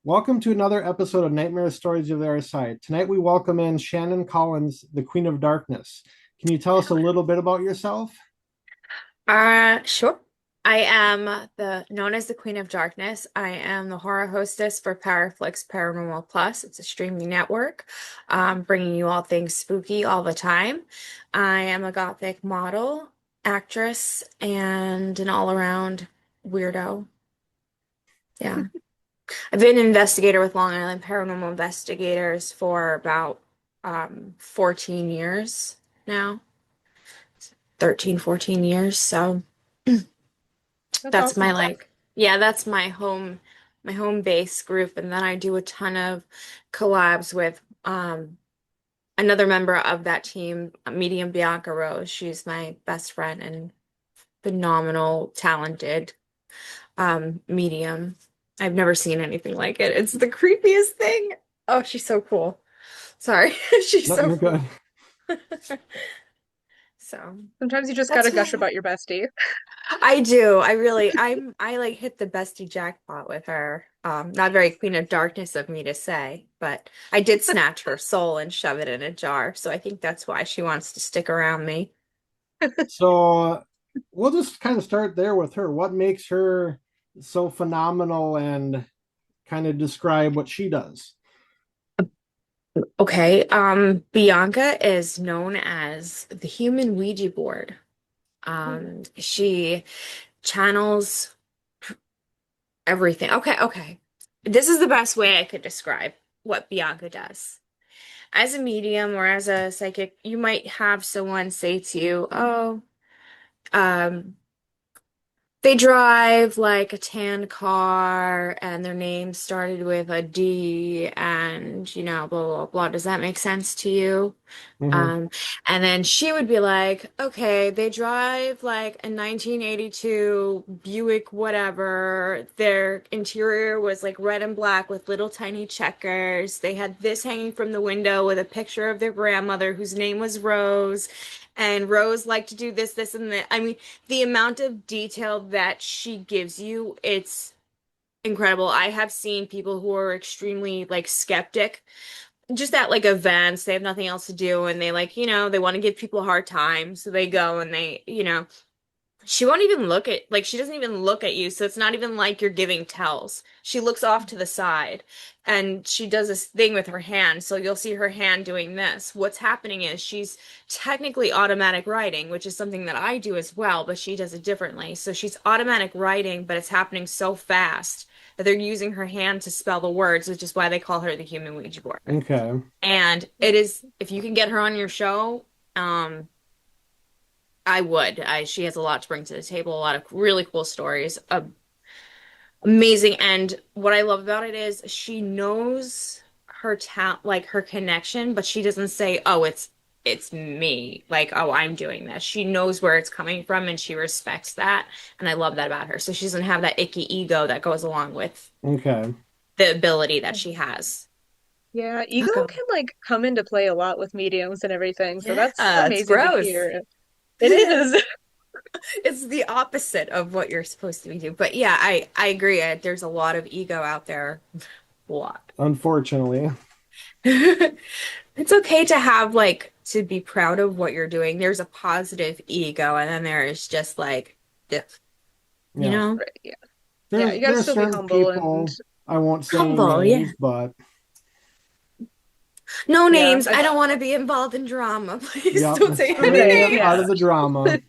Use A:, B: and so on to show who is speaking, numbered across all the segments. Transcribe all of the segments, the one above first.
A: Welcome to another episode of Nightmare.Stories of the Otherside. Tonight we welcome in Shannon Collins, the Queen of Darkness. Can you tell us a little bit about yourself?
B: Sure. I am the known as the Queen of Darkness. I am the horror hostess for Powerflix Paranormal Plus. It's a streaming network, bringing you all things spooky all the time. I am a gothic model, actress, and an all-around weirdo. Yeah. I've been an investigator with Long Island Paranormal Investigators for about 14 years now. 13, 14 years. So
C: That's
B: that's my
C: awesome.
B: yeah, that's my home base group. And then I do a ton of collabs with another member of that team, Medium Bianca Rose. She's my best friend and phenomenal, talented medium. I've never seen anything like it. It's the creepiest thing. Oh, she's so cool. Sorry. She's
A: No,
B: so
A: you're
B: cool.
A: good.
B: So
C: Sometimes you just
B: that's
C: gotta gush
B: who
C: about your bestie.
B: I do. I like hit the bestie jackpot with her. Not very Queen of Darkness of me to say, but I did snatch her soul and shove it in a jar. So I think that's why she wants to stick around me.
A: So we'll just kind of start there with her. What makes her so phenomenal and kind of describe what she does?
B: Okay. Bianca is known as the human Ouija board. She channels everything. Okay. This is the best way I could describe what Bianca does. As a medium or as a psychic, you might have someone say to you, "Oh, um, they drive like a tan car and their name started with a D and, blah, blah, blah. Does that make sense to you?"
A: Hmm.
B: Um, and then she would be like, okay, they drive like a 1982 Buick, whatever. Their interior was like red and black with little tiny checkers. They had this hanging from the window with a picture of their grandmother whose name was Rose. And Rose liked to do this, this, and that. I mean, the amount of detail that she gives you, it's incredible. I have seen people who are extremely like skeptic just at like events, they have nothing else to do and they like, they want to give people a hard time. So they go and she won't even look at like she doesn't even look at you. So it's not even like you're giving tells. She looks off to the side and she does this thing with her hand. So you'll see her hand doing this. What's happening is she's technically automatic writing, which is something that I do as well, but she does it differently. So she's automatic writing, but it's happening so fast that they're using her hand to spell the words, which is why they call her the human Ouija board.
A: Okay.
B: And it is, if you can get her on your show, um, I would. She has a lot to bring to the table, a lot of really cool stories, amazing. And what I love about it is she knows her talent, like her connection, but she doesn't say, "Oh, it's me." Like, "Oh, I'm doing this." She knows where it's coming from, and she respects that. And I love that about her. So she doesn't have that icky ego that goes along with
A: Okay.
B: the ability that she has.
C: Yeah, ego
B: Okay.
C: can like come into play a lot with mediums and everything, so that's
B: Yeah, it's
C: amazing to
B: gross.
C: hear. It is.
B: It's the opposite of what you're supposed to be doing. But yeah, I agree. There's a lot of ego out there. A lot.
A: Unfortunately.
B: It's okay to have like to be proud of what you're doing. There's a positive ego, and then there is just like this, you
A: Yeah.
B: know?
C: Right, yeah. Yeah,
A: There's
C: you gotta
A: there's
C: still be
A: certain
C: humble and
A: people, I won't say any
B: Humble, yeah.
A: names, but
B: No
C: yeah,
B: names. I don't want to be involved in drama. Please
A: yeah,
B: don't say any
A: stay
C: right,
A: out
C: yeah.
A: of
B: names.
A: the drama.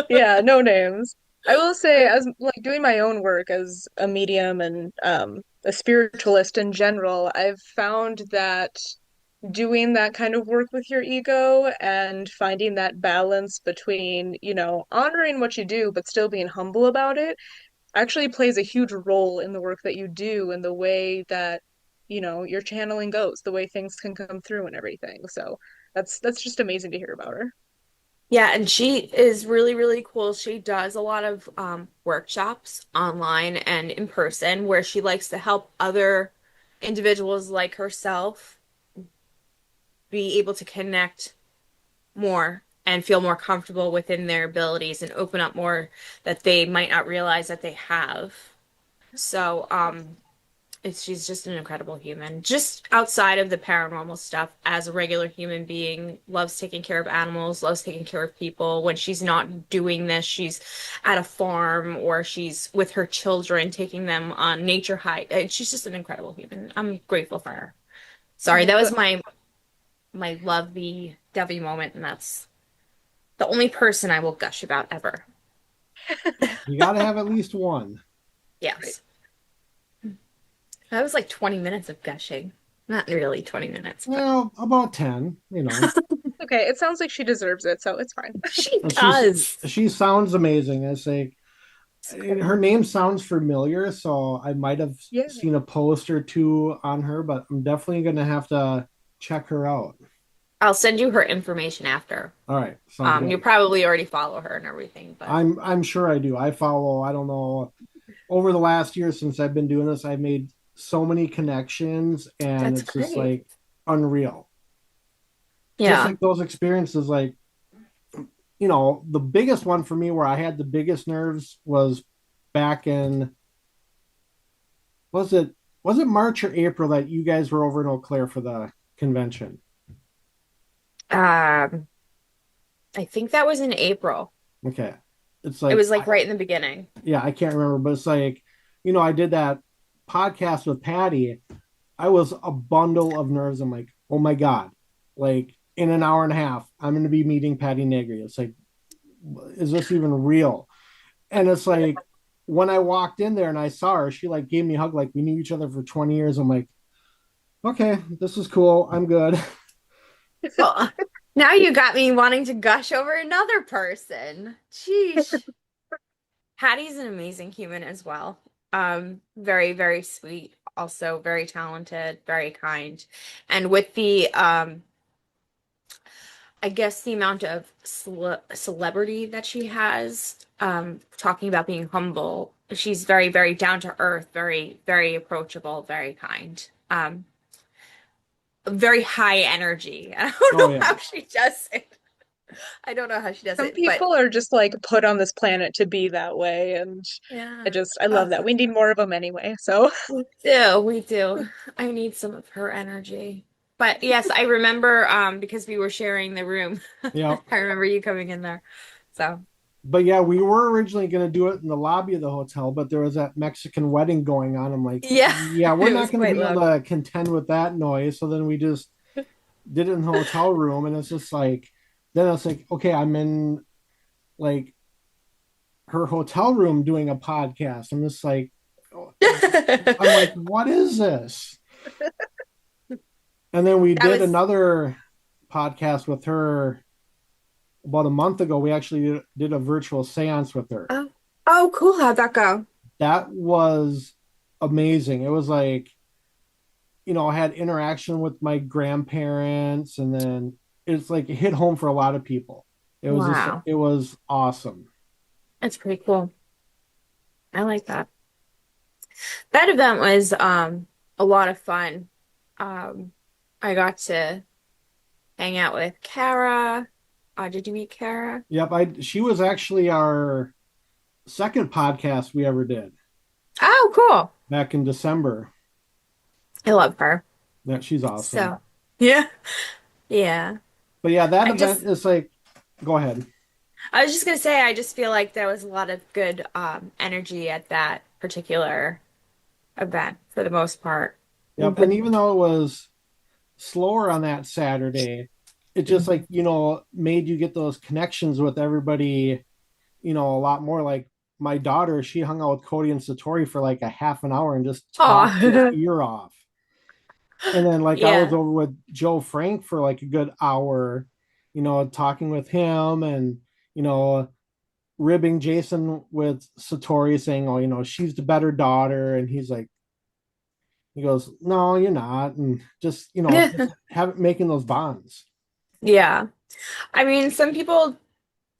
C: Yeah, no names. I will say, as like doing my own work as a medium and a spiritualist in general, I've found that doing that kind of work with your ego and finding that balance between, honoring what you do, but still being humble about it actually plays a huge role in the work that you do and the way that, your channeling goes, the way things can come through and everything. So that's just amazing to hear about her.
B: Yeah, and she is really, really cool. She does a lot of workshops online and in person where she likes to help other individuals like herself be able to connect more and feel more comfortable within their abilities and open up more that they might not realize that they have. So, she's just an incredible human. Just outside of the paranormal stuff, as a regular human being, loves taking care of animals, loves taking care of people. When she's not doing this, she's at a farm or she's with her children, taking them on nature hike. She's just an incredible human. I'm grateful for her. Sorry, that was my lovey-dovey moment, and that's the only person I will gush about ever.
A: You got to have at least one.
B: Yes. That was like 20 minutes of gushing. Not really 20 minutes, but
A: Well, about 10, you know.
C: Okay, it sounds like she deserves it, so it's fine.
B: she
A: And
B: does.
A: she sounds amazing. It's like
B: It's
A: her
B: great.
A: name sounds familiar, so I might have
C: Yeah.
A: seen a post or two on her, but I'm definitely gonna have to check her out.
B: I'll send you her information after.
A: All right, sounds
B: You
A: good.
B: probably already follow her and everything, but
A: I'm sure I do. I follow, I don't know, over the last year since I've been doing this, I've made so many connections and
B: that's
A: it's just
B: great.
A: like unreal. Just
B: Yeah.
A: like those experiences, like, the biggest one for me where I had the biggest nerves was back in, was it March or April that you guys were over in Eau Claire for the convention?
B: Um, I think that was in April.
A: Okay. It's
B: It
A: like
B: was like right in the beginning.
A: yeah, I can't remember, but it's like, I did that podcast with Patty. I was a bundle of nerves. I'm like, oh my God, like in an hour and a half, I'm going to be meeting Patty Negri. It's like, is this even real? And it's like, when I walked in there and I saw her, she like gave me a hug, like we knew each other for 20 years. I'm like, okay, this is cool. I'm good.
B: Well, now you got me wanting to gush over another person. Sheesh. Hattie's an amazing human as well. Very, very sweet, also very talented, very kind. And with the I guess the amount of celebrity that she has, talking about being humble, she's very, very down to earth, very, very approachable, very kind. Very high energy. I don't
A: Oh
B: know
A: yeah.
B: how she does it. I don't know how she does
C: Some
B: it, but
C: people are just like put on this planet to be that way, and
B: yeah.
C: I love that. We need more of them anyway. So,
B: We do. I need some of her energy. But yes, I remember because we were sharing the room.
A: Yeah.
B: I remember you coming in there. So,
A: But yeah, we were originally going to do it in the lobby of the hotel, but there was that Mexican wedding going on. I'm like,
B: yeah,
A: yeah, we're
B: it
A: not
B: was
A: going to
B: quite
A: be able
B: loud.
A: to contend with that noise. So then we just did it in the hotel room. And it's just like, then it's like, okay, I'm in like her hotel room doing a podcast. I'm just like, I'm like, what is this? And then we
B: That
A: did
B: was
A: another podcast with her about a month ago. We actually did a virtual seance with her.
B: oh, oh cool. How'd that go?
A: That was amazing. It was like, I had interaction with my grandparents, and then it's like it hit home for a lot of people.
B: Wow.
A: It was awesome.
B: That's pretty cool. I like that. That event was a lot of fun. Um I got to hang out with Kara. Did you meet Kara?
A: Yep, she was actually our second podcast we ever did
B: Oh, cool.
A: back in December.
B: I love her.
A: Yeah, she's awesome.
B: So, yeah. Yeah.
A: But yeah, that
B: I
A: event
B: just
A: is like, go ahead.
B: I was just gonna say I just feel like there was a lot of good energy at that particular event for the most part.
A: Yep,
B: With
A: and even though it was slower on that Saturday, it just like, made you get those connections with everybody, a lot more. Like my daughter, she hung out with Cody and Satori for like a half an hour and just talked your
B: Aw.
A: ear off. And then like I was
B: Yeah.
A: over with Joe Frank for like a good hour, talking with him and, you know, ribbing Jason with Satori saying, oh, she's the better daughter. And he goes, no, you're not. And just, just making those bonds.
B: Yeah. I mean, some people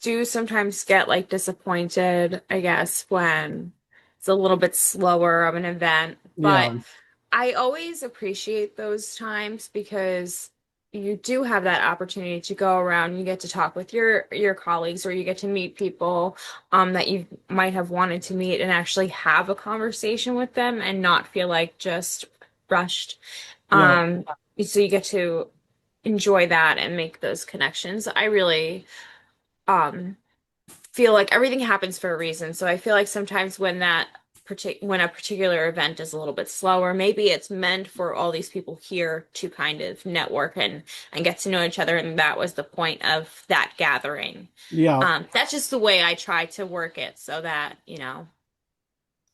B: do sometimes get like disappointed, I guess, when it's a little bit slower of an event. But
A: Yeah.
B: I always appreciate those times because, you do have that opportunity to go around, you get to talk with your colleagues, or you get to meet people that you might have wanted to meet and actually have a conversation with them and not feel like just rushed.
A: Yep.
B: Um, so you get to enjoy that and make those connections. I really um feel like everything happens for a reason. So I feel like sometimes when a particular event is a little bit slower, maybe it's meant for all these people here to kind of network and get to know each other, and that was the point of that gathering.
A: Yeah.
B: That's just the way I try to work it so that,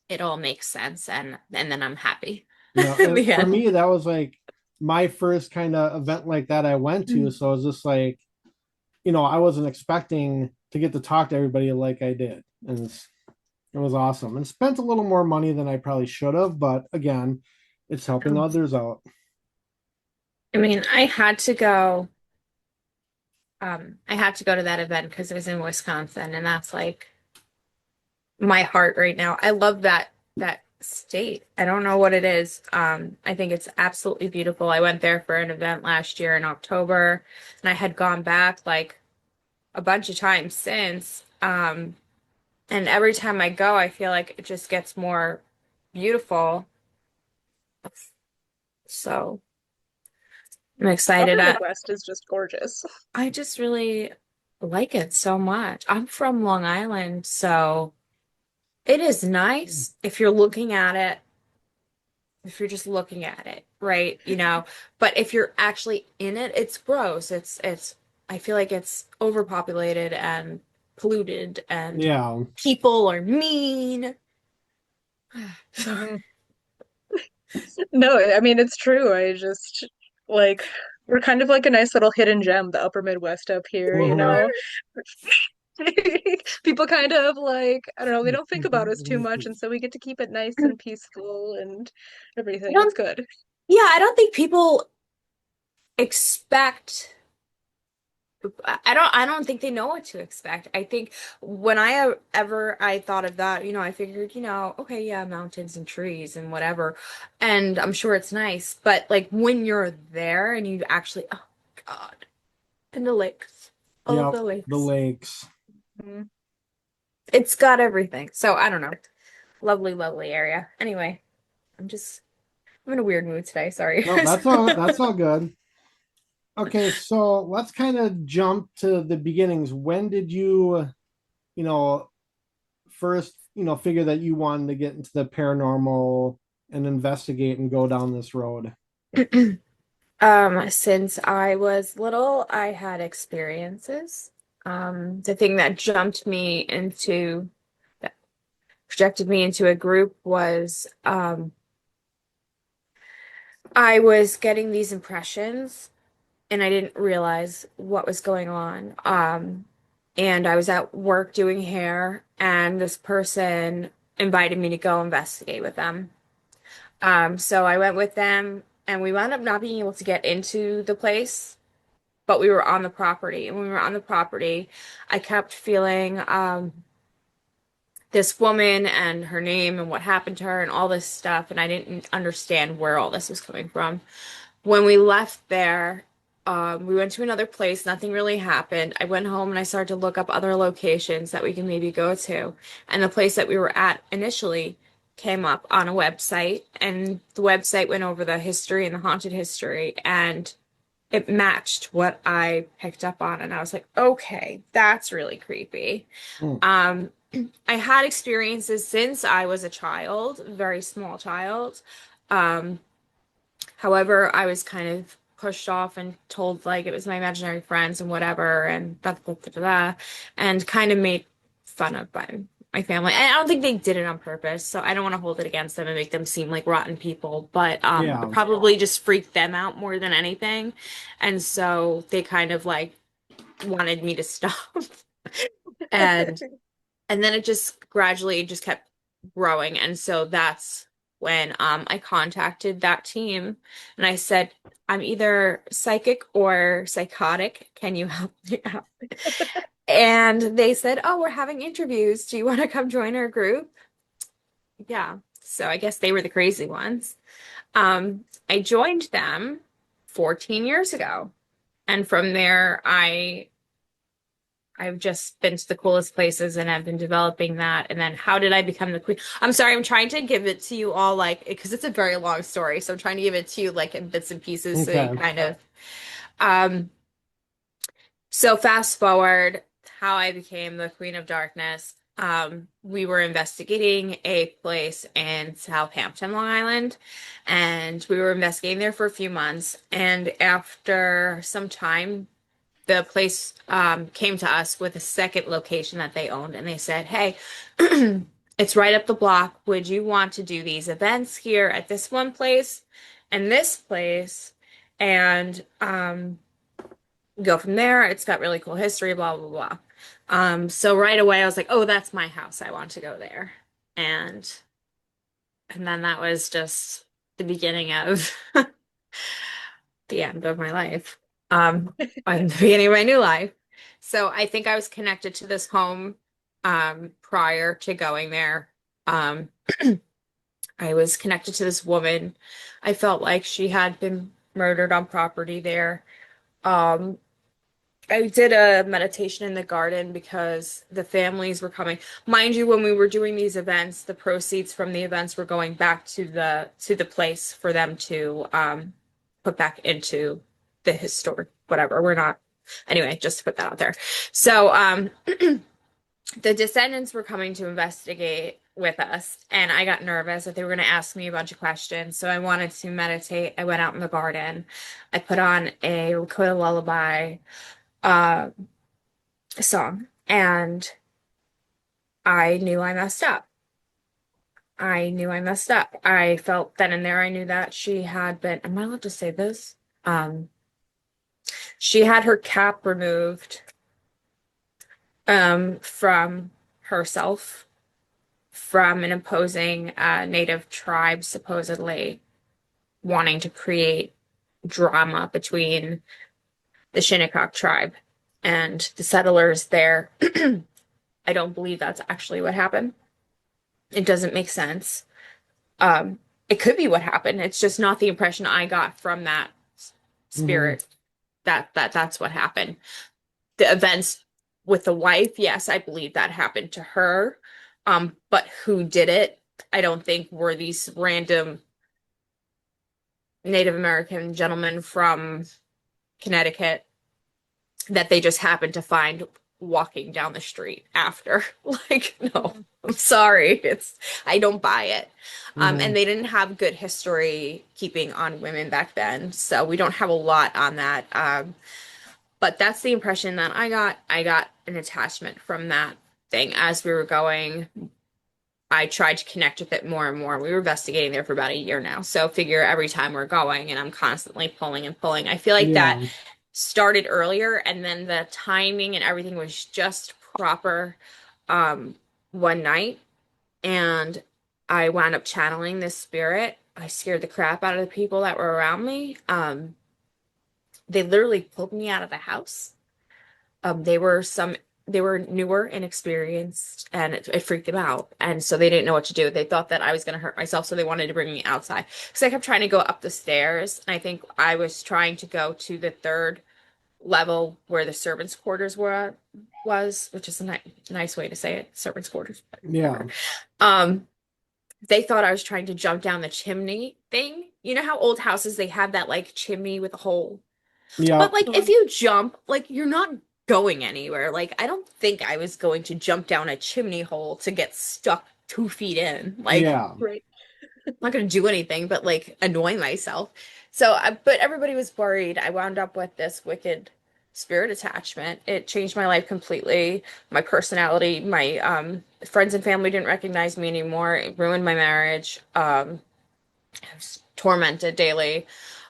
B: it all makes sense and then I'm happy
A: Yeah.
B: in the
A: For
B: end.
A: me, that was like my first kind of event like that I went to. So I was just like, I wasn't expecting to get to talk to everybody like I did. And it was awesome. And spent a little more money than I probably should have, but again, it's helping others out.
B: I mean, I had to go to that event because it was in Wisconsin, and that's like my heart right now. I love that state. I don't know what it is. I think it's absolutely beautiful. I went there for an event last year in October, and I had gone back like a bunch of times since. And every time I go, I feel like it just gets more beautiful. So I'm excited.
C: Upper Midwest is just gorgeous.
B: I just really like it so much. I'm from Long Island, so it is nice if you're looking at it, if you're just looking at it, right? But if you're actually in it, it's gross. I feel like it's overpopulated and polluted and
A: Yeah.
B: people are mean.
C: Hmm. No, I mean it's true. I just like we're kind of like a nice little hidden gem, the Upper Midwest up here, you
A: Mhm.
C: know. People kind of like, I don't know, they don't think about us too much, and so we get to keep it nice and peaceful and
B: I
C: everything. It's
B: don't,
C: good.
B: yeah, I don't think people expect I don't think they know what to expect. I think when I thought of that, I figured, okay, yeah, mountains and trees and whatever. And I'm sure it's nice, but like when you're there and you actually, oh God, and the lakes, all of
A: Yep.
B: the
A: The
B: lakes.
A: lakes.
C: Mhm.
B: It's got everything. So I don't know. Lovely, lovely area. Anyway, I'm in a weird mood today. Sorry.
A: No, that's all good. Okay, so let's kind of jump to the beginnings. When did you know, first, figure that you wanted to get into the paranormal and investigate and go down this road?
B: Since I was little, I had experiences. The thing that projected me into a group was I was getting these impressions and I didn't realize what was going on. And I was at work doing hair, and this person invited me to go investigate with them. So I went with them, and we wound up not being able to get into the place, but we were on the property. And when we were on the property, I kept feeling this woman and her name and what happened to her and all this stuff, and I didn't understand where all this was coming from. When we left there, we went to another place. Nothing really happened. I went home and I started to look up other locations that we can maybe go to. And the place that we were at initially came up on a website, and the website went over the history and the haunted history, and it matched what I picked up on. And I was like, okay, that's really creepy.
A: Hmm.
B: Um, I had experiences since I was a child, very small child. Um, However, I was kind of pushed off and told like it was my imaginary friends and whatever and da da da da da, and kind of made fun of by my family. And I don't think they did it on purpose, so I don't want to hold it against them and make them seem like rotten people, but it
A: Yeah.
B: probably just freaked them out more than anything. And so they kind of like wanted me to stop. And and then it just gradually just kept growing. And so that's when I contacted that team and I said, I'm either psychic or psychotic. Can you help me out? And they said, oh, we're having interviews. Do you want to come join our group? Yeah. So I guess they were the crazy ones. I joined them 14 years ago. And from there, I've just been to the coolest places and I've been developing that. And then how did I become the queen? I'm sorry, I'm trying to give it to you all like because it's a very long story. So I'm trying to give it to you like in bits and pieces so you
A: Okay.
B: kind of um so fast forward how I became the Queen of Darkness. We were investigating a place in Southampton, Long Island, and we were investigating there for a few months. And after some time, the place came to us with a second location that they owned, and they said, "Hey, it's right up the block. Would you want to do these events here at this one place and this place, and go from there? It's got really cool history, blah blah blah." So right away, I was like, "Oh, that's my house. I want to go there," and and then that was just the beginning of the end of my life. And the beginning of my new life. So I think I was connected to this home prior to going there. Um, I was connected to this woman. I felt like she had been murdered on property there. Um, I did a meditation in the garden because the families were coming. Mind you, when we were doing these events, the proceeds from the events were going back to the place for them to put back into the historic whatever. We're not anyway, just to put that out there. So the descendants were coming to investigate with us, and I got nervous that they were going to ask me a bunch of questions. So I wanted to meditate. I went out in the garden. I put on a Lakota lullaby uh, song, and I knew I messed up. I knew I messed up. I felt then and there, I knew that she had been, am I allowed to say this? Um, she had her cap removed from herself from an opposing native tribe, supposedly wanting to create drama between the Shinnecock tribe and the settlers there. I don't believe that's actually what happened. It doesn't make sense. Um, it could be what happened. It's just not the impression I got from that
A: Hmm.
B: spirit that's what happened. The events with the wife, yes, I believe that happened to her. But who did it? I don't think were these random Native American gentlemen from Connecticut that they just happened to find walking down the street after. Like, no, I'm sorry. I don't buy it. And
A: Hmm.
B: they didn't have good history keeping on women back then. So we don't have a lot on that. But that's the impression that I got. I got an attachment from that thing as we were going. I tried to connect with it more and more. We were investigating there for about a year now. So figure every time we're going and I'm constantly pulling and pulling. I feel like that
A: Yeah.
B: started earlier and then the timing and everything was just proper um one night and I wound up channeling this spirit. I scared the crap out of the people that were around me. They literally pulled me out of the house. They were newer and experienced, and it freaked them out. And so they didn't know what to do. They thought that I was going to hurt myself, so they wanted to bring me outside. Because I kept trying to go up the stairs, and I think I was trying to go to the third level where the servants' quarters was, which is a nice way to say it, servants' quarters,
A: Yeah.
B: whatever. Um, they thought I was trying to jump down the chimney thing. You know how old houses they have that like chimney with a hole? But
A: Yep.
B: like if you jump, like you're not going anywhere. Like I don't think I was going to jump down a chimney hole to get stuck 2 feet in. Like
A: Yeah.
C: Right.
B: I'm not going to do anything but like annoy myself. But everybody was worried. I wound up with this wicked spirit attachment. It changed my life completely. My personality, my friends and family didn't recognize me anymore. It ruined my marriage. I was tormented daily.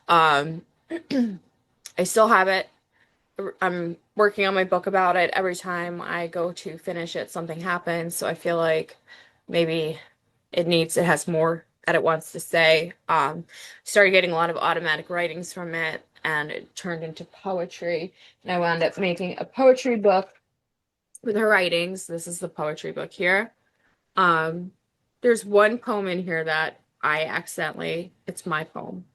B: Um, I still have it. I'm working on my book about it. Every time I go to finish it, something happens. So I feel like maybe it has more that it wants to say. Started getting a lot of automatic writings from it, and it turned into poetry. And I wound up making a poetry book with her writings. This is the poetry book here. Um, there's one poem in here that it's my poem,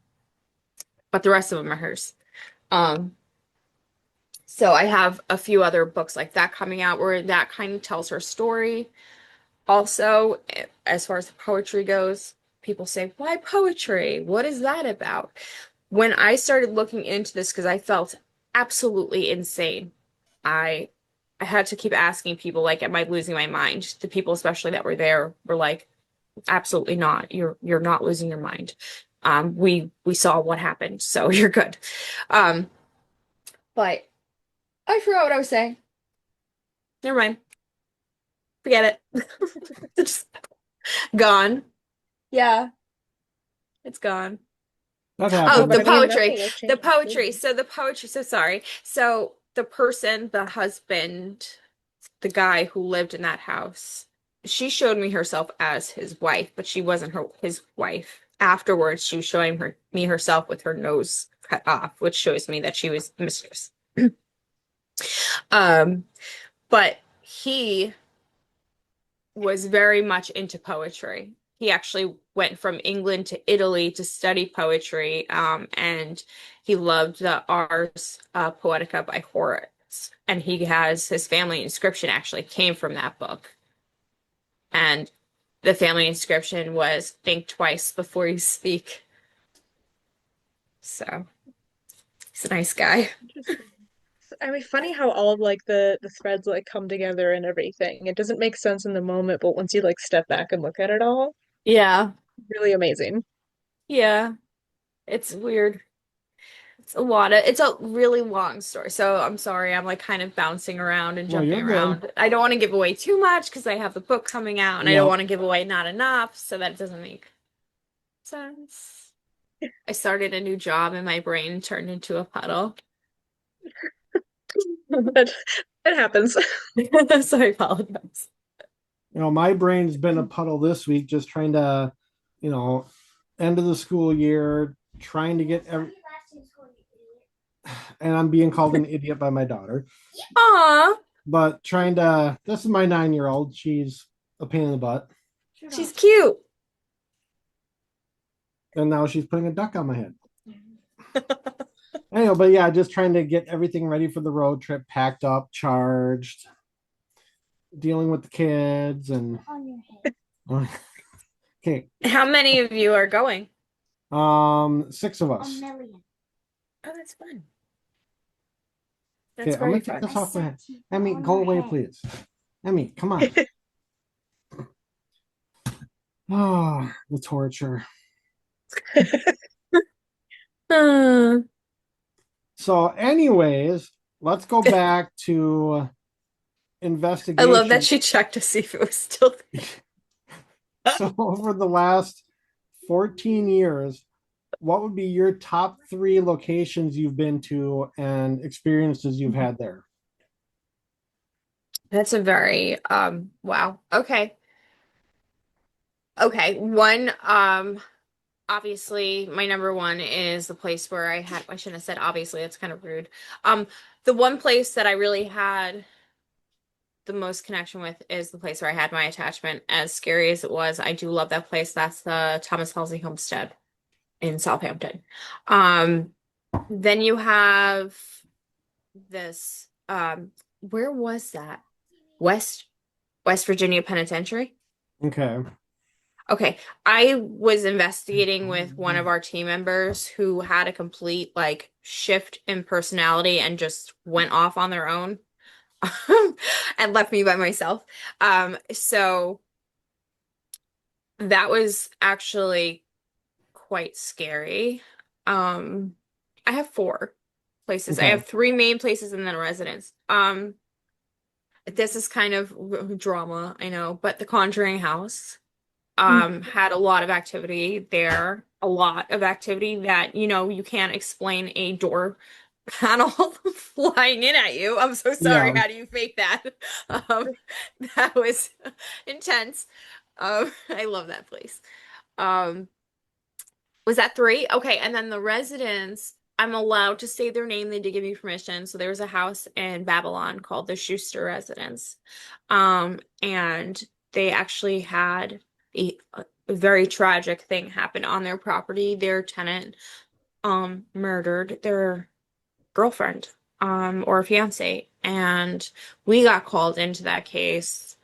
B: but the rest of them are hers. Um, So I have a few other books like that coming out where that kind of tells her story. Also, as far as the poetry goes, people say, why poetry? What is that about? When I started looking into this, because I felt absolutely insane, I I had to keep asking people, like, am I losing my mind? The people especially that were there were like, absolutely not. You're not losing your mind. We saw what happened, so you're good. Um, but I forgot what I was saying. Never mind. Forget it. It's gone. Yeah, it's gone.
A: That
B: Oh,
C: No, but
A: happens.
B: the
C: I mean,
B: poetry.
C: nothing has
B: The
C: changed
B: poetry.
C: completely.
B: So the poetry, so sorry. So the person, the husband, the guy who lived in that house, she showed me herself as his wife, but she wasn't his wife. Afterwards, she was showing me herself with her nose cut off, which shows me that she was mistress. Um, but he was very much into poetry. He actually went from England to Italy to study poetry, and he loved the Ars Poetica by Horace. And he has his family inscription actually came from that book. And the family inscription was think twice before you speak. So he's a nice guy.
C: Interesting. I mean, funny how all of like the threads like come together and everything. It doesn't make sense in the moment, but once you like step back and look at it all,
B: Yeah.
C: really amazing.
B: Yeah. It's weird. It's a really long story. So I'm sorry, I'm like kind of bouncing around and
A: No,
B: jumping
A: you're good.
B: around. I don't want to give away too much because I have the book coming out and I don't
A: Yeah.
B: want to give away not enough so that it doesn't make sense. I started a new job and my brain turned into a puddle.
C: But it happens.
B: So I apologize.
A: My brain's been a puddle this week, just trying to, you know, end of the school year, trying to get and I'm being called an idiot by my daughter,
B: Aw,
A: but trying to, this is my 9 year old. She's a pain in the butt.
B: she's cute.
A: And now she's putting a duck on my head. Anyway, but yeah, just trying to get everything ready for the road trip, packed up, charged, dealing with the kids and okay.
B: How many of you are going?
A: Six of us.
B: Oh, that's fun.
A: Okay,
B: That's
A: I'm
B: very
A: gonna take
B: fun.
A: this off my head. Emmy, go away, please. Emmy, come on. Oh, the torture.
B: Uh,
A: So, anyways, let's go back to
B: I love that
A: investigation.
B: she checked to see if it was still there.
A: So, over the last 14 years, what would be your top three locations you've been to and experiences you've had there?
B: That's a very wow. Okay. Okay. One obviously my number one is the place where I shouldn't have said obviously, that's kind of rude. Um the one place that I really had the most connection with is the place where I had my attachment. As scary as it was, I do love that place. That's the Thomas Halsey Homestead in Southampton. Um then you have this where was that? West West Virginia Penitentiary.
A: Okay.
B: Okay, I was investigating with one of our team members who had a complete like shift in personality and just went off on their own and left me by myself. So that was actually quite scary. Um, I have four places. I
A: Okay.
B: have three main places and then a residence. This is kind of drama, I know, but the Conjuring house. Had a lot of activity there, a lot of activity that, you can't explain a door panel flying in at you. I'm so sorry.
A: Yeah.
B: How do you fake that? Um, that was intense. I love that place. Um, was that three? Okay, and then the residents, I'm allowed to say their name. They did give me permission. So there was a house in Babylon called the Schuster Residence. And they actually had a very tragic thing happen on their property. Their tenant murdered their girlfriend. or a fiance. And we got called into that case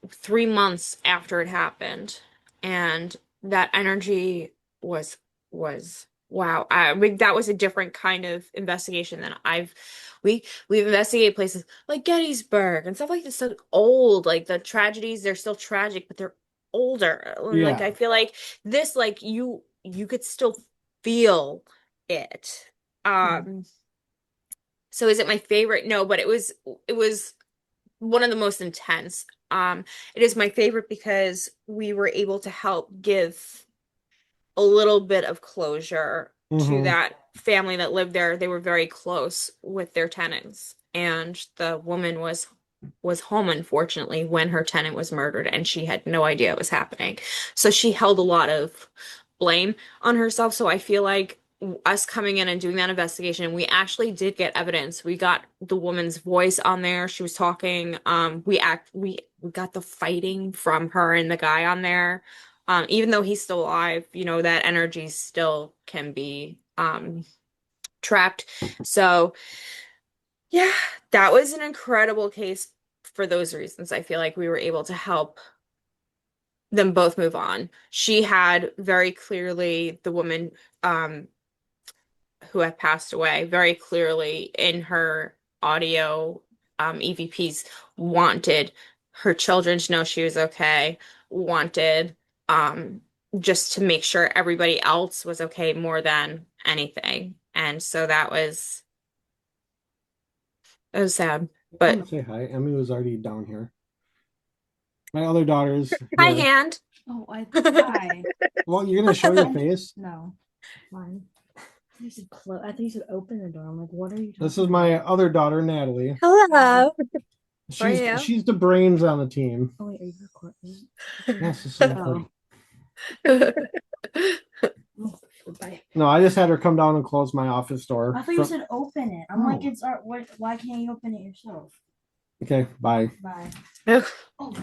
B: 3 months after it happened. And that energy was wow. That was a different kind of investigation than we've investigated places like Gettysburg and stuff like this. So old, like the tragedies, they're still tragic, but they're older. And like
A: Yeah.
B: I feel like this, like you could still feel it. Um, so is it my favorite? No, but it was one of the most intense. It is my favorite because we were able to help give a little bit of closure to
A: Hmm.
B: that family that lived there. They were very close with their tenants, and the woman was home, unfortunately, when her tenant was murdered, and she had no idea it was happening. So she held a lot of blame on herself. So I feel like us coming in and doing that investigation, we actually did get evidence. We got the woman's voice on there. She was talking. We got the fighting from her and the guy on there. Even though he's still alive, that energy still can be trapped. So yeah, that was an incredible case for those reasons. I feel like we were able to help them both move on. She had very clearly the woman um who had passed away very clearly in her audio EVPs wanted her children to know she was okay, wanted um just to make sure everybody else was okay more than anything. And so that was it was sad.
A: Come
B: But
A: say hi. Emmy was already down here. My other daughter's
B: hi,
A: here.
B: hand.
D: Oh, hi.
A: Well, you're gonna show your face.
D: No, fine. You said close. I think you said open the door. I'm like, what are you talking
A: This is
D: about?
A: my other daughter, Natalie.
B: Hello. How are
A: She's
B: you?
A: she's the brains on the team.
D: Oh wait, are you recording?
A: Yes, this is recording.
D: Oh, bye.
A: No, I just had her come down and close my office door.
D: I thought you said open it. I'm like,
A: Oh.
D: it's what? Why can't you open it yourself?
A: Okay, bye.
D: Bye. Oh,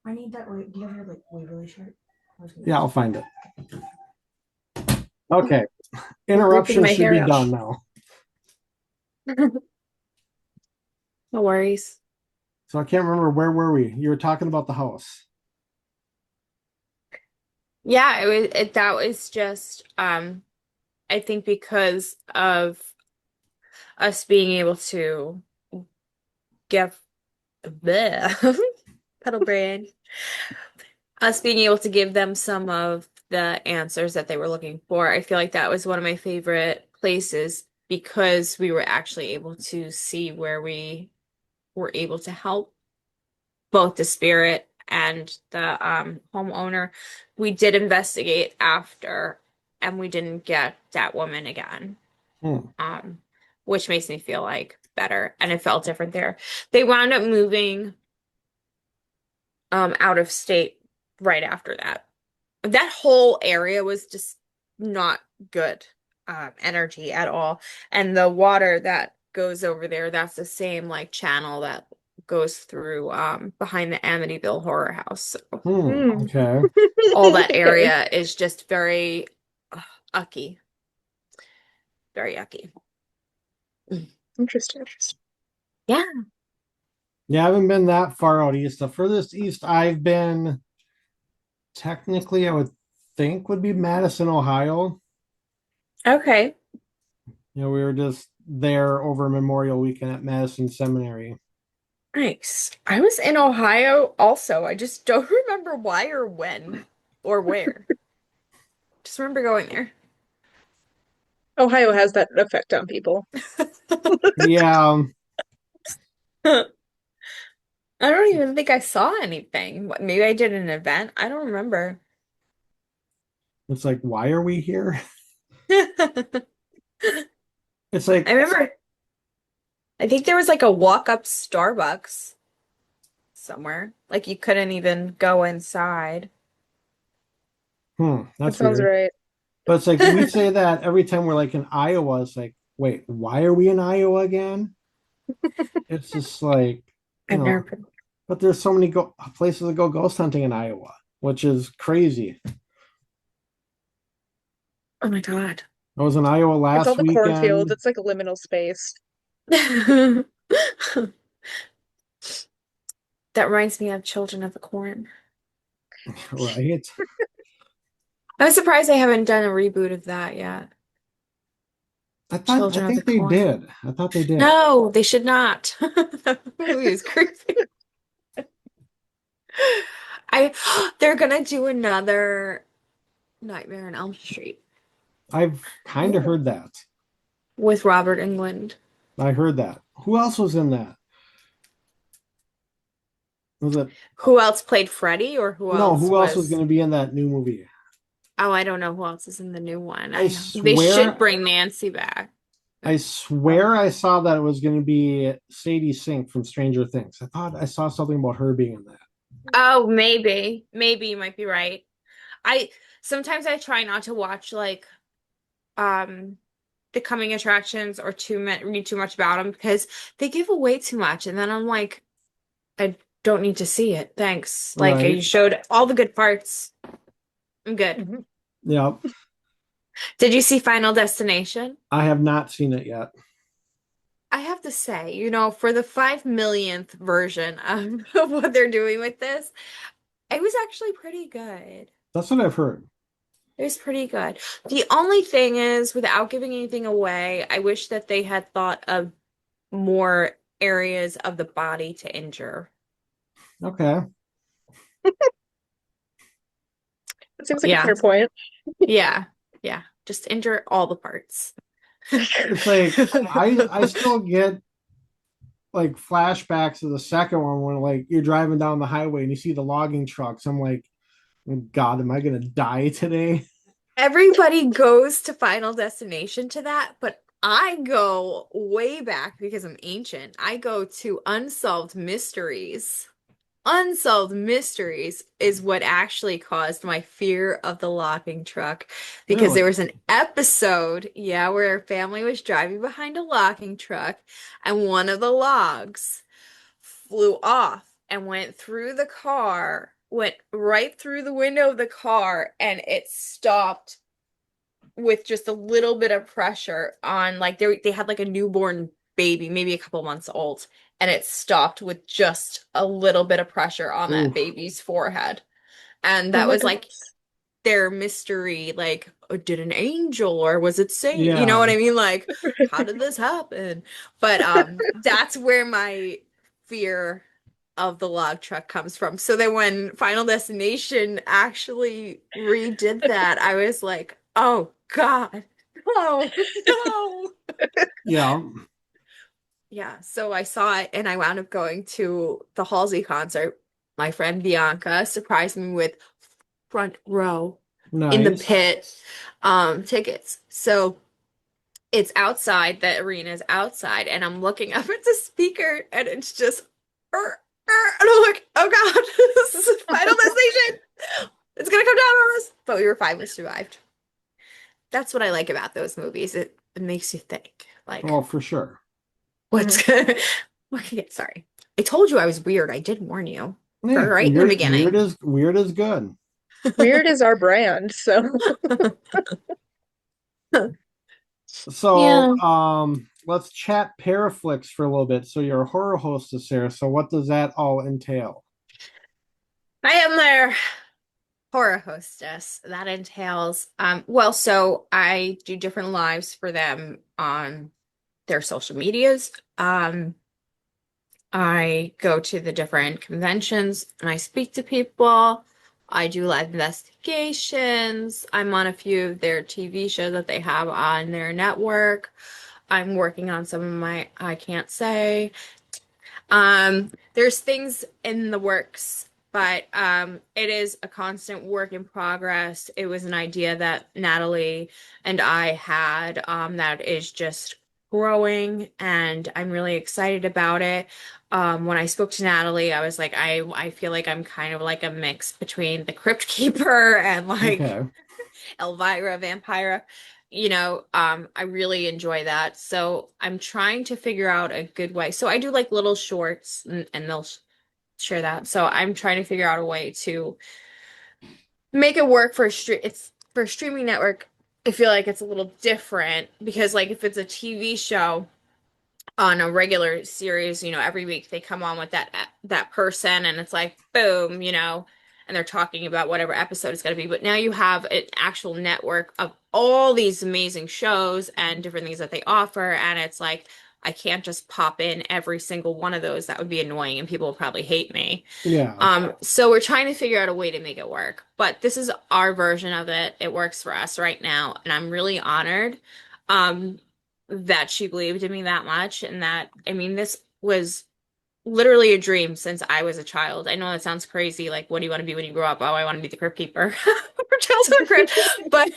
D: I need that. Wait, do you have your like Waverly shirt?
A: Yeah, I'll find it. Okay,
B: Ripping
A: interruption
B: my
A: should
B: hair
A: be
B: out.
A: done now.
B: No worries.
A: So I can't remember, where were we? You were talking about the house.
B: Yeah, that was just I think because of us being able to give the pedal brain, us being able to give them some of the answers that they were looking for. I feel like that was one of my favorite places because we were actually able to see where we were able to help both the spirit and the homeowner. We did investigate after, and we didn't get that woman again,
A: Hmm.
B: um, which makes me feel like better, and it felt different there. They wound up moving out of state right after that. That whole area was just not good energy at all. And the water that goes over there, that's the same like channel that goes through behind the Amityville Horror House. So
A: Okay.
B: all that
C: Okay.
B: area is just very ucky, very yucky.
C: Interesting.
B: Yeah.
A: Yeah, I haven't been that far out east. The furthest east I've been, technically, I would think would be Madison, Ohio.
B: Okay.
A: We were just there over Memorial Weekend at Madison Seminary.
B: Nice. I was in Ohio also. I just don't remember why or when or where. Just remember going there.
C: Ohio has that effect on people.
A: Yeah,
B: I don't even think I saw anything. Maybe I did an event. I don't remember.
A: it's like, why are we here?
B: I
A: It's like,
B: remember, I think there was like a walk-up Starbucks somewhere. Like you couldn't even go inside.
C: That
A: that's
C: sounds
A: weird.
C: right.
A: But it's like we say that every time we're like in Iowa. It's like, wait, why are we in Iowa again? It's just like, you
B: I've never
A: know,
B: been.
A: but there's so many places to go ghost hunting in Iowa, which is crazy.
B: Oh my God.
A: I was in Iowa
C: It's all
A: last
C: the cornfields.
A: weekend.
C: It's like a liminal space.
B: That reminds me of Children of the Corn.
A: Right.
B: I'm surprised they haven't done a reboot of that yet.
A: I
B: Children of the
A: think they
B: Corn.
A: did. I thought they did.
B: No, they should not. That movie is creepy. I they're gonna do another Nightmare on Elm Street
A: I've kind of
C: Oh.
A: heard that.
B: with Robert Englund.
A: I heard that. Who else was in that? Was it?
B: Who else played Freddy or who
A: No,
B: else
A: who else was
B: was
A: going to be in that new movie?
B: Oh, I don't know who else is in the new one.
A: I
B: I know. They should
A: swear,
B: bring Nancy back.
A: I
B: Oh.
A: swear I saw that it was going to be Sadie Sink from Stranger Things. I thought I saw something about her being in that.
B: Oh, maybe. Maybe you might be right. I sometimes I try not to watch like um the coming attractions or read too much about them because they give away too much and then I'm like I don't need to see it. Thanks. Like you
A: Right.
B: showed all the good parts. I'm good.
C: Mhm.
A: Yeah.
B: Did you see Final Destination?
A: I have not seen it yet.
B: I have to say, for the 5 millionth version of what they're doing with this, it was actually pretty good.
A: That's what I've heard.
B: It was pretty good. The only thing is, without giving anything away, I wish that they had thought of more areas of the body to injure.
A: Okay.
C: It seems like a
B: Yeah,
C: fair point.
B: yeah, yeah. Just injure all the parts.
A: It's like I still get like flashbacks of the second one when like you're driving down the highway and you see the logging trucks. I'm like, oh, God, am I gonna die today?
B: Everybody goes to Final Destination to that, but I go way back because I'm ancient. I go to Unsolved Mysteries. Unsolved Mysteries is what actually caused my fear of the locking truck because there
A: Really?
B: was an episode, yeah, where a family was driving behind a locking truck and one of the logs flew off and went through the car, went right through the window of the car, and it stopped with just a little bit of pressure on like they had like a newborn baby, maybe a couple months old, and it stopped with just a little bit of pressure on that
A: Oof.
B: baby's forehead. And
C: Oh
B: that
C: my
B: was like
C: goodness.
B: their mystery, like, did an angel or was it Satan? You know
A: Yeah.
B: what I mean? Like, how did this happen? But that's where my fear of the log truck comes from. So then when Final Destination actually redid that, I was like, oh God, no, no.
A: Yeah.
B: Yeah, so I saw it and I wound up going to the Halsey concert. My friend Bianca surprised me with front row in the
A: Nice.
B: pit tickets. So it's outside, the arena is outside, and I'm looking up at the speaker and it's just and I'm like, oh God, this is Final Destination. It's gonna come down on us. But we were fine, we survived. That's what I like about those movies. It makes you think, like,
A: Oh, for sure.
B: what's
C: Mhm.
B: gonna sorry. I told you I was weird. I did warn you. For
A: Yeah,
B: right in the beginning.
A: weird is good.
C: Weird is our brand, so
A: So,
B: Yeah.
A: let's chat Paraflix for a little bit. So you're a horror hostess here. So what does that all entail?
B: I am their horror hostess. That entails, well, so I do different lives for them on their social medias. I go to the different conventions and I speak to people. I do live investigations. I'm on a few of their TV shows that they have on their network. I'm working on some of my I can't say. There's things in the works, but it is a constant work in progress. It was an idea that Natalie and I had that is just growing, and I'm really excited about it. When I spoke to Natalie, I was like, I feel like I'm kind of like a mix between the Crypt Keeper and like
A: Okay.
B: Elvira Vampira. I really enjoy that. So I'm trying to figure out a good way. So I do like little shorts and they'll share that. So I'm trying to figure out a way to make it work for a streaming network I feel like it's a little different because like if it's a TV show on a regular series, every week they come on with that person and it's like boom, and they're talking about whatever episode it's going to be. But now you have an actual network of all these amazing shows and different things that they offer, and it's like I can't just pop in every single one of those. That would be annoying and people will probably hate me.
A: Yeah.
B: So we're trying to figure out a way to make it work. But this is our version of it. It works for us right now, and I'm really honored um that she believed in me that much and that I mean this was literally a dream since I was a child. I know that sounds crazy, like what do you want to be when you grow up? Oh, I want to be the crypt keeper for childhood crypt. But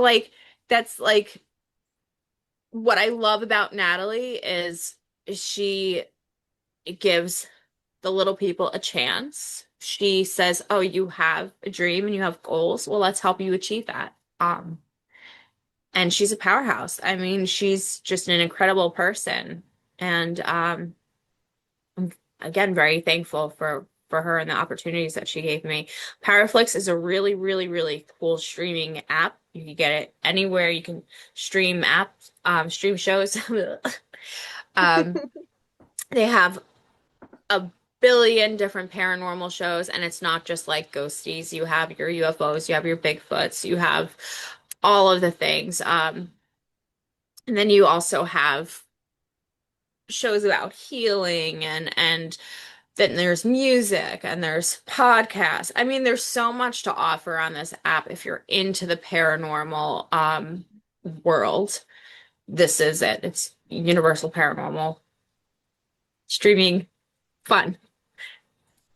B: like that's like what I love about Natalie is she gives the little people a chance. She says, "Oh, you have a dream and you have goals. Well, let's help you achieve that." And she's a powerhouse. I mean, she's just an incredible person. And I'm again very thankful for her and the opportunities that she gave me. Powerflix is a really, really, really cool streaming app. You can get it anywhere. You can stream apps, stream shows. um, they have a billion different paranormal shows, and it's not just like ghosties. You have your UFOs, you have your Bigfoots, you have all of the things. And then you also have shows about healing and then there's music and there's podcasts. I mean, there's so much to offer on this app if you're into the paranormal world. This is it. It's universal paranormal streaming fun.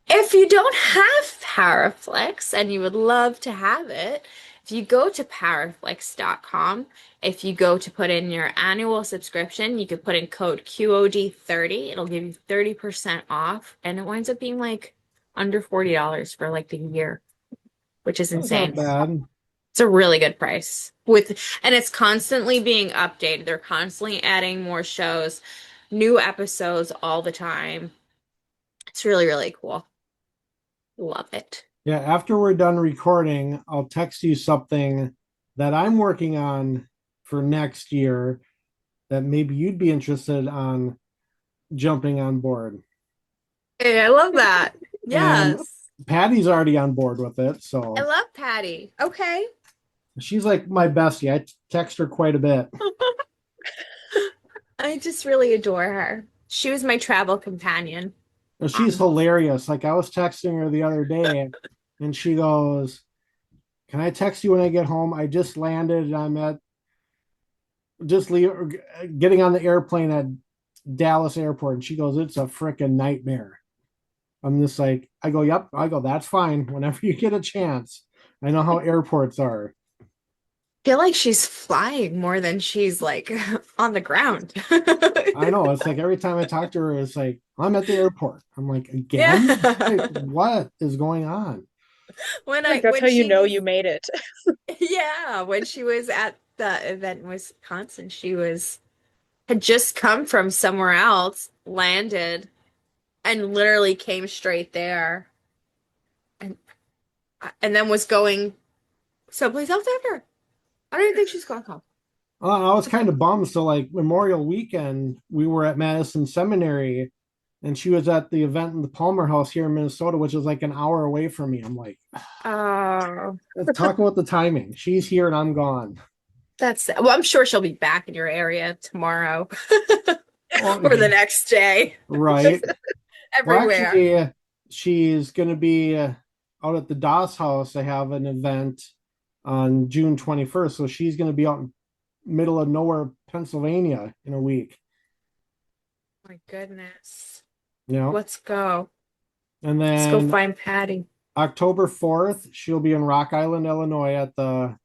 B: If you don't have Powerflex and you would love to have it, if you go to powerflex.com, if you go to put in your annual subscription, you could put in code QOD30. It'll give you 30% off, and it winds up being like under $40 for like the year, which is
A: That's not
B: insane.
A: bad.
B: It's a really good price and it's constantly being updated. They're constantly adding more shows, new episodes all the time. It's really, really cool. Love it.
A: Yeah, after we're done recording, I'll text you something that I'm working on for next year that maybe you'd be interested on jumping on board.
B: Hey, I love that.
A: And
B: Yes.
A: Patty's already on board with it,
B: I
A: so
B: love Patty. Okay.
A: she's like my bestie. I text her quite a bit.
B: I just really adore her. She was my travel companion.
A: And she's hilarious. Like I was texting her the other day, and she goes, "Can I text you when I get home? I just landed. And I'm at getting on the airplane at Dallas Airport." And she goes, "It's a freaking nightmare." I'm just like, I go, "Yep." I go, "That's fine. Whenever you get a chance." I know how airports are.
B: Feel like she's flying more than she's like on the ground.
A: I know. It's like every time I talk to her, it's like, "I'm at the airport." I'm like, "Again? Like,
B: Yeah.
A: what is going on?"
C: Like that's
B: When
C: how you
B: she
C: know
B: was
C: you made it.
B: yeah, when she was at the event in Wisconsin, had just come from somewhere else, landed, and literally came straight there, and and then was going someplace else after. I don't even think she's gone home.
A: I was kind of bummed. So, like Memorial Weekend, we were at Madison Seminary, and she was at the event in the Palmer House here in Minnesota, which is like an hour away from me. I'm like,
B: Oh,
A: talk about the timing. She's here and I'm gone.
B: well, I'm sure she'll be back in your area tomorrow
A: Well,
B: or the next day,
A: right. Well,
B: everywhere.
A: actually, she's going to be out at the Doss House. They have an event on June 21st. So she's going to be out in middle of nowhere, Pennsylvania in a week.
B: My goodness.
A: You know,
B: Let's go.
A: and
B: Let's go
A: then
B: find Patty.
A: October 4th, she'll be in Rock Island, Illinois at the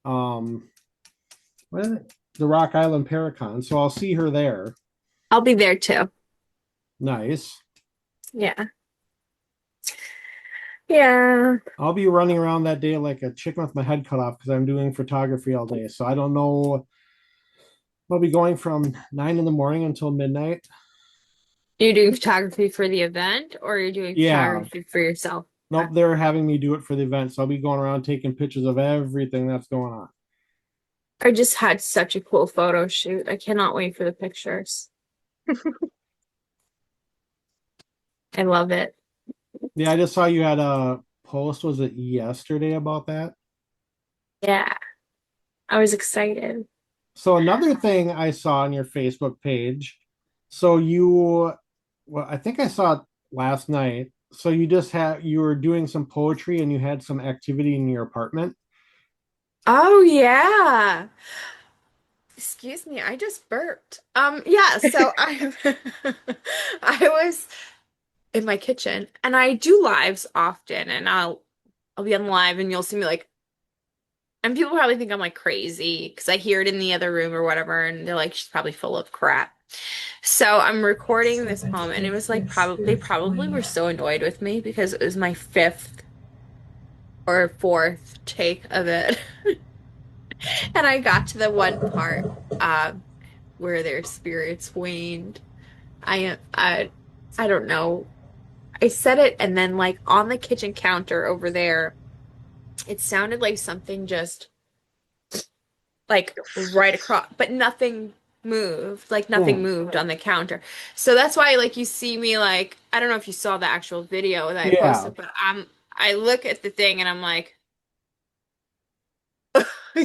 A: um what is it? The Rock Island Paracon. So I'll see her there.
B: I'll be there too.
A: Nice.
B: Yeah. Yeah.
A: I'll be running around that day like a chicken with my head cut off because I'm doing photography all day. So I don't know. I'll be going from 9 in the morning until midnight.
B: You're doing photography for the event or you're doing
A: Yeah.
B: photography for yourself?
A: Nope, they're having me do it for the event. So I'll be going around taking pictures of everything that's going on.
B: I just had such a cool photo shoot. I cannot wait for the pictures. I love it.
A: Yeah, I just saw you had a post, was it yesterday about that?
B: Yeah, I was excited.
A: So another thing I saw on your Facebook page, so you, well, I think I saw it last night. So you were doing some poetry and you had some activity in your apartment.
B: Oh yeah. Excuse me, I just burped. Yeah, so I I was in my kitchen and I do lives often and I'll be on live and you'll see me like and people probably think I'm like crazy because I hear it in the other room or whatever and they're like she's probably full of crap. So I'm recording this poem and it was like probably they probably were so annoyed with me because it was my fifth or fourth take of it. And I got to the one part uh where their spirits waned. I don't know. I said it and then like on the kitchen counter over there, it sounded like something just like right across, but nothing moved. Like nothing
A: Hmm.
B: moved on the counter. So that's why like you see me like I don't know if you saw the actual video that I
A: Yeah,
B: posted, but I look at the thing and I'm like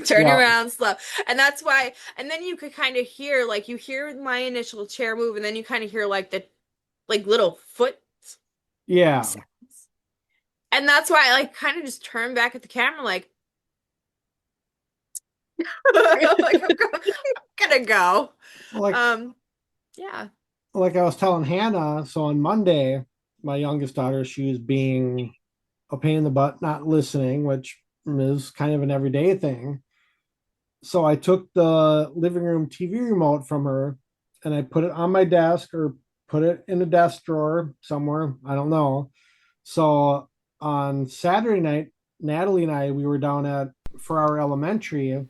B: turn
A: yeah,
B: around slow. And that's why and then you could kind of hear like you hear my initial chair move and then you kind of hear like the like little foot
A: yeah.
B: sounds. And that's why I like kind of just turned back at the camera like like I'm gonna go.
A: Like
B: Um yeah.
A: like I was telling Hannah, so on Monday, my youngest daughter, she was being a pain in the butt, not listening, which is kind of an everyday thing. So I took the living room TV remote from her and I put it on my desk or put it in a desk drawer somewhere. I don't know. So on Saturday night, Natalie and I, we were down at Farrar Elementary,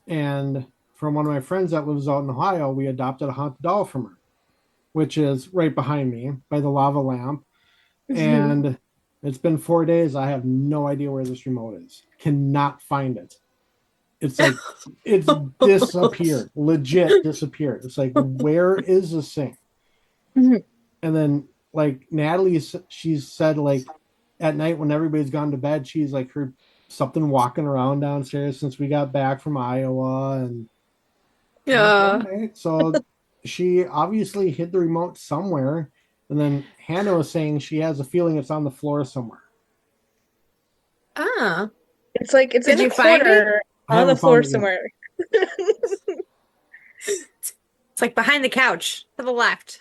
A: and from one of my friends that lives out in Ohio, we adopted a haunted doll from her, which is right behind me by the lava lamp. And it's been 4 days. I have no idea where this remote is. Cannot find it. It's like it's disappeared, legit disappeared. It's like, where is this thing? And then like Natalie, she said like at night when everybody's gone to bed, she's like heard something walking around downstairs since we got back from Iowa, and I'm like, all
B: Yeah.
A: right. So she obviously hid the remote somewhere. And then Hannah was saying she has a feeling it's on the floor somewhere.
B: Ah.
C: It's like it's
B: Did
C: in a
B: you find it?
C: corner
A: I
C: on the
A: haven't
C: floor
A: found it yet.
C: somewhere.
B: It's like behind the couch to the left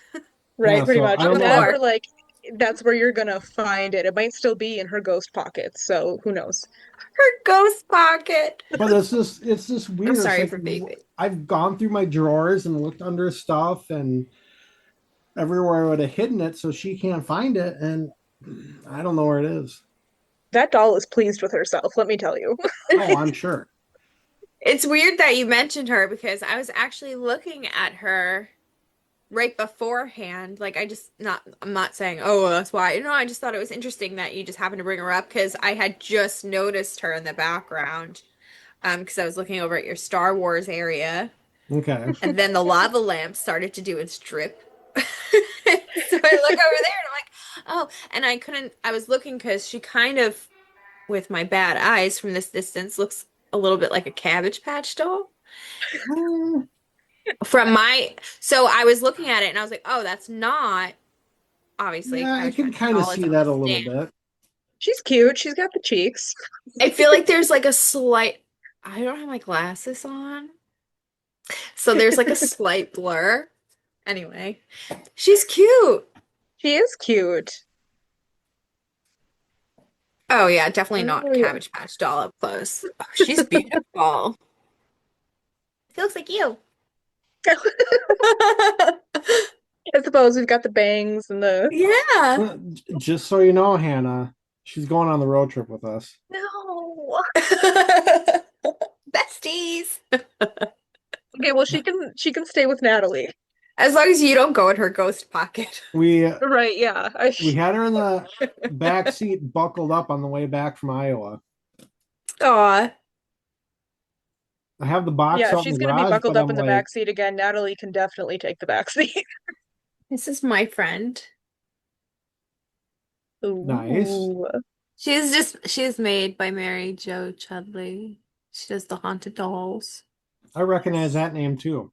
C: Right,
A: Yeah,
C: pretty
A: so I
C: much.
B: on
A: don't
B: the
A: know.
C: That
B: floor.
C: or like that's where you're gonna find it. It might still be in her ghost pocket, so who knows?
B: Her ghost pocket.
A: But it's just
B: I'm
A: weird. It's
B: sorry
A: like
B: for baby.
A: I've gone through my drawers and looked under stuff and everywhere I would have hidden it so she can't find it, and I don't know where it is.
C: That doll is pleased with herself, let me tell you.
A: Oh, I'm sure.
B: It's weird that you mentioned her because I was actually looking at her right beforehand. Like I just not I'm not saying, oh, that's why. No, I just thought it was interesting that you just happened to bring her up because I had just noticed her in the background. Because I was looking over at your Star Wars area.
A: Okay.
B: And then the lava lamp started to do its drip. So I look over there and I'm like, oh, and I couldn't, I was looking because she kind of, with my bad eyes from this distance, looks a little bit like a Cabbage Patch doll.
A: Hmm,
B: From my, so I was looking at it and I was like, oh, that's not obviously a
A: yeah, I
B: Cabbage
A: can
B: Patch
A: kind of
B: doll. It's
A: see
B: on a
A: that a little
B: stand.
A: bit.
C: She's cute, she's got the cheeks.
B: I feel like there's like a slight, I don't have my glasses on. So there's like a slight blur. Anyway, she's cute.
C: She is cute.
B: Oh yeah, definitely not
C: Oh yeah.
B: Cabbage Patch doll up close. Oh, she's beautiful. She looks like you.
C: I suppose we've got the bangs and the
B: Yeah.
A: Well, just so you know, Hannah, she's going on the road trip with us.
C: no.
B: Besties.
C: Okay, well she can stay with Natalie.
B: As long as you don't go in her ghost pocket.
A: We
C: Right, yeah.
A: we had her in the back seat, buckled up on the way back from Iowa.
B: Aw.
A: I have the box
C: Yeah, if
A: out in the
C: she's gonna be
A: garage,
C: buckled
A: but
C: up
A: I'm
C: in the
A: like,
C: back seat again, Natalie can definitely take the back seat.
B: This is my friend.
A: nice.
C: Ooh.
B: She's made by Mary Jo Chudley. She does the haunted dolls.
A: I recognize that name too.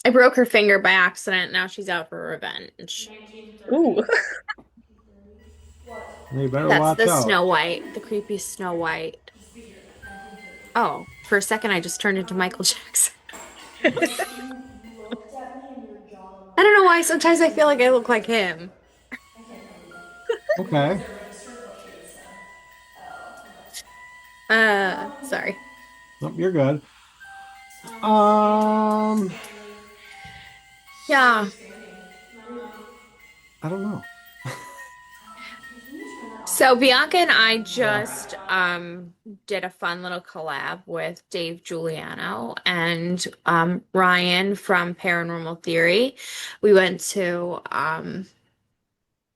B: I broke her finger by accident. Now she's out for revenge.
C: 1930. Ooh.
D: 1930. What?
A: You better
B: That's
A: watch
B: the
A: out.
B: Snow White, the creepy Snow White.
D: Just be here. 1930.
B: Oh, for a second I just turned into Michael Jackson.
D: You looked at me and your
B: I
D: jawline.
B: don't know why sometimes I feel like I look like him.
D: I can't tell you.
A: Okay.
D: Was it registered what she had said? Oh,
B: Sorry.
A: Nope, you're good.
D: okay.
A: Um,
B: Yeah.
A: I don't know.
D: Can you turn that off?
B: So Bianca and I
A: Yeah.
B: just did a fun little collab with Dave Giuliano and Ryan from Paranormal Theory. We went to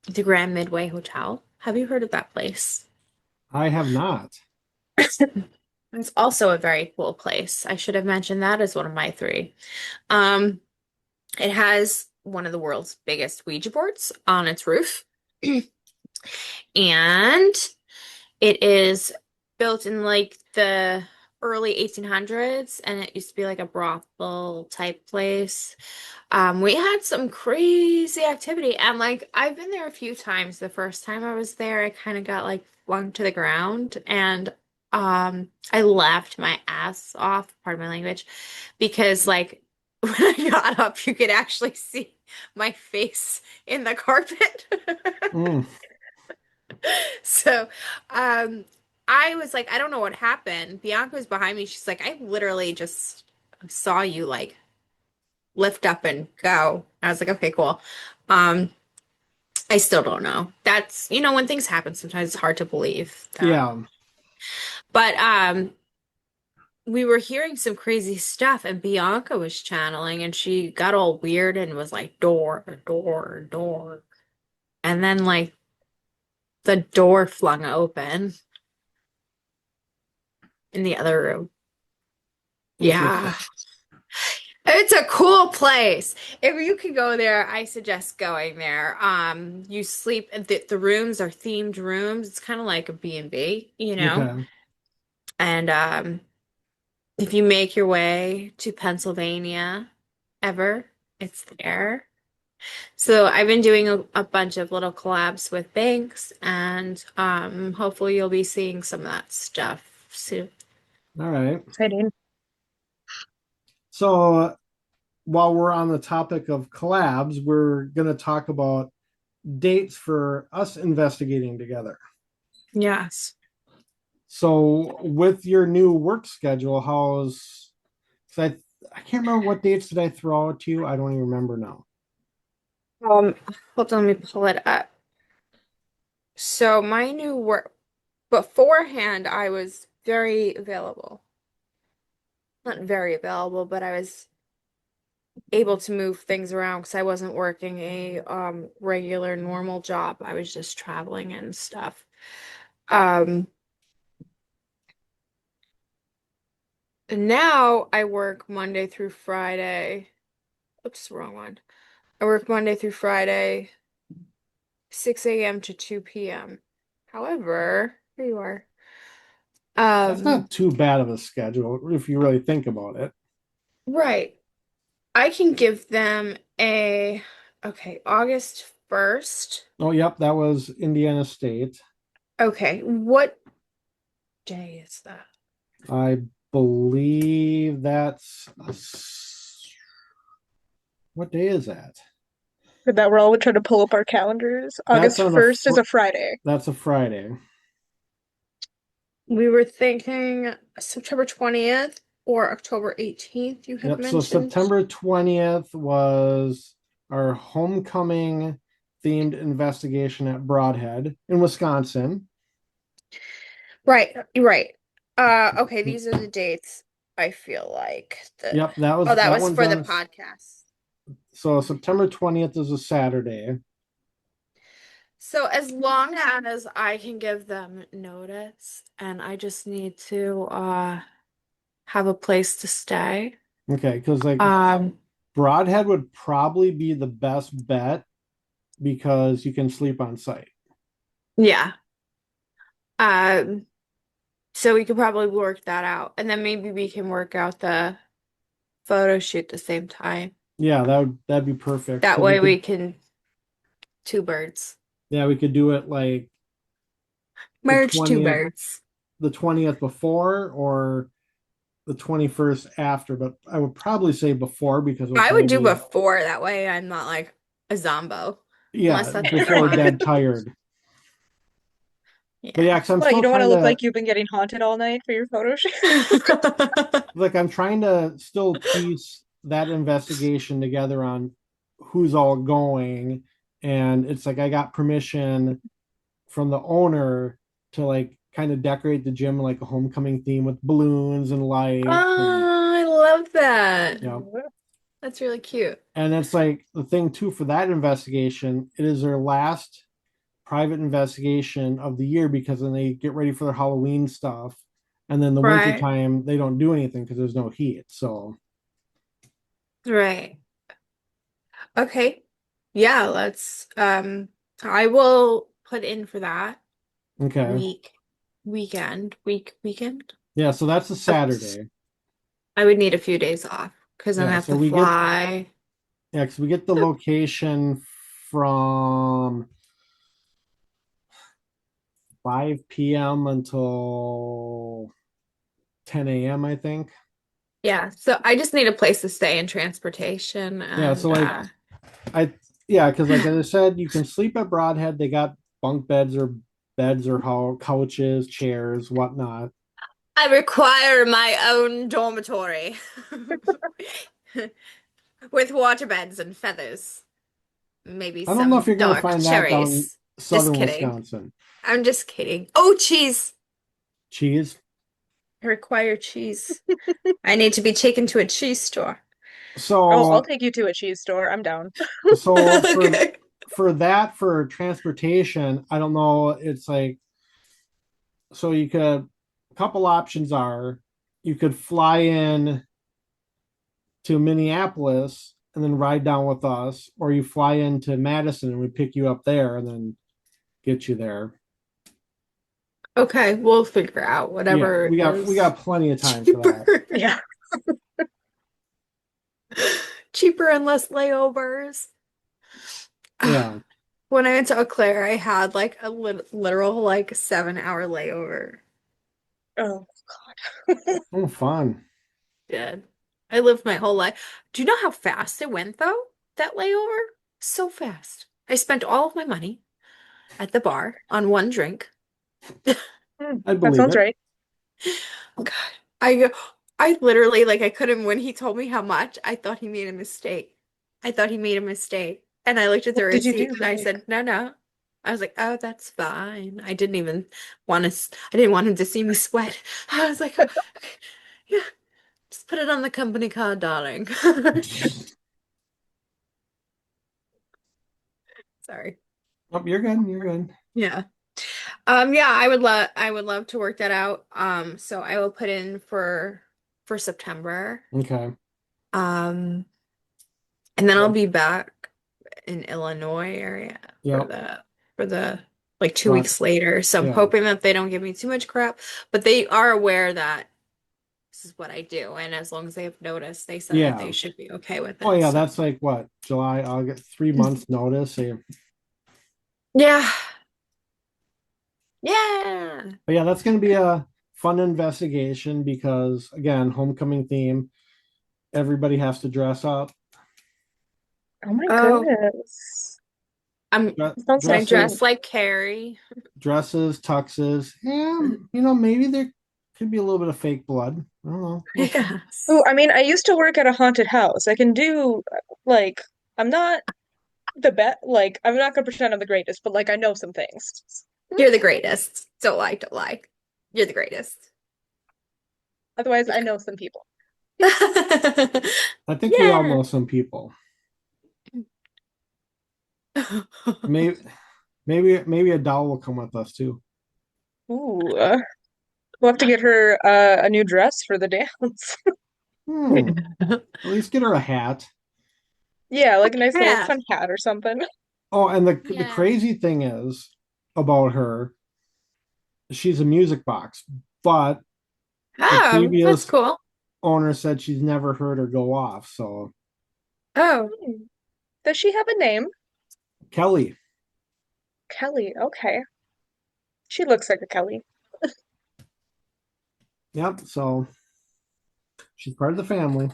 B: the Grand Midway Hotel. Have you heard of that place?
A: I have not.
B: It's also a very cool place. I should have mentioned that as one of my three. Um, it has one of the world's biggest Ouija boards on its roof. And it is built in like the early 1800s, and it used to be like a brothel type place. We had some crazy activity, and like I've been there a few times. The first time I was there, I kind of got like flung to the ground, and I laughed my ass off, pardon my language, because like when I got up, you could actually see my face in the carpet.
A: Mm,
B: So, um, I was like, I don't know what happened. Bianca was behind me. She's like, I literally just saw you like lift up and go. I was like, okay, cool. Um, I still don't know. That's, when things happen, sometimes it's hard to believe that.
A: yeah.
B: But we were hearing some crazy stuff, and Bianca was channeling, and she got all weird and was like, door, door, door. And then like the door flung open in the other room.
A: Interesting.
B: Yeah. It's a cool place. If you can go there, I suggest going there. You sleep, the rooms are themed rooms. It's kind of like a B&B,
A: Okay.
B: And if you make your way to Pennsylvania ever, it's there. So I've been doing a bunch of little collabs with banks, and hopefully you'll be seeing some of that stuff soon.
A: All right.
C: Exciting.
A: So while we're on the topic of collabs, we're going to talk about dates for us investigating together.
B: Yes.
A: So with your new work schedule, how's, 'cause I can't remember what dates did I throw out to you. I don't even remember now.
B: Um, Hold on, let me pull it up. So my new work beforehand, I was very available. Not very available, but I was able to move things around because I wasn't working a regular normal job. I was just traveling and stuff. Um Now I work Monday through Friday. Oops, wrong one. I work Monday through Friday, 6 a.m. to 2 p.m. However, here you are.
A: That's
B: Um,
A: not too bad of a schedule if you really think about it.
B: right. I can give them okay, August 1st.
A: Oh, yep, that was Indiana State.
B: Okay, what day is that?
A: I believe that's what day is that?
C: With that, we're all trying to pull up our calendars.
A: That's
C: August
A: on
C: 1st is a Friday.
A: that's a Friday.
B: We were thinking September 20th or October 18th, you had
A: Yep. So
B: mentioned.
A: September 20th was our homecoming themed investigation at Broadhead in Wisconsin.
B: Right, right. Okay, these are the dates I feel like that.
A: Yep, that
B: Oh,
A: was
B: that
A: that
B: was
A: one's
B: for the
A: on.
B: podcast.
A: So September 20th is a Saturday.
B: So as long as I can give them notice and I just need to have a place to stay.
A: Okay, because like
B: Um
A: Broadhead would probably be the best bet because you can sleep on site.
B: yeah. Um so we could probably work that out. And then maybe we can work out the photo shoot the same time.
A: Yeah, that'd be perfect
B: That
A: because we
B: way we
A: could,
B: can two birds.
A: yeah, we could do it like the
B: Merge two
A: 20th,
B: birds.
A: the 20th before or the 21st after, but I would probably say before because it'll
B: I would
A: probably
B: do
A: be,
B: before that way I'm not like a zombo. Unless
A: yeah,
B: that's what you
A: before
B: want.
A: dead tired. But yeah,
B: Yeah.
A: because I'm
C: What, you
A: still
C: don't want to
A: trying
C: look
A: to
C: like you've been getting haunted all night for your photo shoot?
A: like I'm trying to still piece that investigation together on who's all going, and it's like I got permission from the owner to like kind of decorate the gym like a homecoming theme with balloons and lights and
B: Oh, I love that.
A: you know,
B: That's really cute.
A: and it's like the thing too for that investigation, it is their last private investigation of the year because then they get ready for their Halloween stuff. And then the winter
B: Right.
A: time, they don't do anything because there's no heat. So,
B: Right. Okay. Yeah, let's I will put in for that
A: okay.
B: week weekend.
A: Yeah. So that's a
B: That's-
A: Saturday.
B: I would need a few days off because then I
A: Yeah.
B: have
A: So
B: to
A: we get,
B: fly.
A: yeah, because we get the location from 5 p.m. until 10 a.m., I think.
B: Yeah, so I just need a place to stay and transportation
A: Yeah. So,
B: and
A: like, I, yeah, because, like, as I said, you can sleep at Broadhead. They got bunk beds or couches, chairs, whatnot.
B: I require my own dormitory with water beds and feathers. Maybe
A: I don't know if
B: some
A: you're going to
B: dark
A: find that down
B: cherries. Just
A: southern
B: kidding.
A: Wisconsin.
B: I'm just kidding. Oh, cheese.
A: Cheese.
B: I require cheese. I need to be taken to a cheese store.
C: Oh, I'll
A: So,
C: take you to a cheese store. I'm down.
A: so
B: Okay.
A: for that for transportation, I don't know. It's like so you could a couple options are you could fly in to Minneapolis and then ride down with us, or you fly into Madison and we pick you up there and then get you there.
B: Okay, we'll figure out
A: Yeah,
B: whatever
A: we
B: is
A: got plenty of time for that.
B: cheaper.
C: Yeah.
B: Cheaper and less layovers.
A: Yeah.
B: When I went to Eau Claire, I had like a literal like 7 hour layover.
C: Oh God.
A: Oh, fun.
B: Did. I lived my whole life. Do you know how fast it went though? That layover? So fast. I spent all of my money at the bar on one drink.
A: I
C: That
A: believe
C: sounds
A: it.
C: right.
B: God. I I literally like I couldn't when he told me how much, I thought he made a mistake. I thought he made a mistake. And I looked at the
C: What did you
B: receipt
C: do?
B: and I said, "No, no." I was like, "Oh, that's fine." I didn't even I didn't want him to see me sweat. I was like, "Oh, okay. Yeah, just put it on the company card, darling." Sorry.
A: Oh, you're good. You're good.
B: Yeah. Yeah, I would love to work that out. So I will put in for September.
A: Okay.
B: Um, and then I'll
A: Yep.
B: be back in Illinois area for
A: Yep.
B: the like two
A: Rock.
B: weeks later. So I'm
A: Yeah.
B: hoping that they don't give me too much crap, but they are aware that this is what I do, and as long as they have noticed, they said that they
A: Yeah.
B: should be okay with
A: Oh
B: it.
A: yeah,
B: So
A: that's like what, July, August, 3 months notice. Yeah.
B: yeah. Yeah.
A: But yeah, that's gonna be a fun investigation because again, homecoming theme, everybody has to dress up.
C: Oh my
B: Oh,
C: goodness.
B: I'm
C: That sounds
B: can I
C: so
A: Dresses,
B: dress
C: fun.
B: like Carrie?
A: dresses, tuxes. Yeah, maybe there could be a little bit of fake blood. I don't know. We'll see.
C: Oh,
B: Yes.
C: I mean, I used to work at a haunted house. I can do like I'm not the best, like I'm not gonna pretend I'm the greatest, but like I know some things.
B: You're the greatest. Don't lie, don't lie. You're the greatest.
C: Otherwise, I know some people.
A: I think we all
B: Yeah.
A: know some people. Maybe Maybe a doll will come with us too.
C: Ooh, we'll have to get her a new dress for the dance.
A: Hmm. At least get her a hat.
C: Yeah, like a nice little
B: Yeah.
C: fun hat or something.
A: Oh, and the
B: Yeah.
A: crazy thing is about her, she's a music box, but the
B: Oh, that's
A: previous
B: cool.
A: owner said she's never heard her go off. So
B: Oh,
C: Hmm. Does she have a name?
A: Kelly,
C: Kelly. Okay. She looks like a Kelly.
A: yep. So she's part of the family.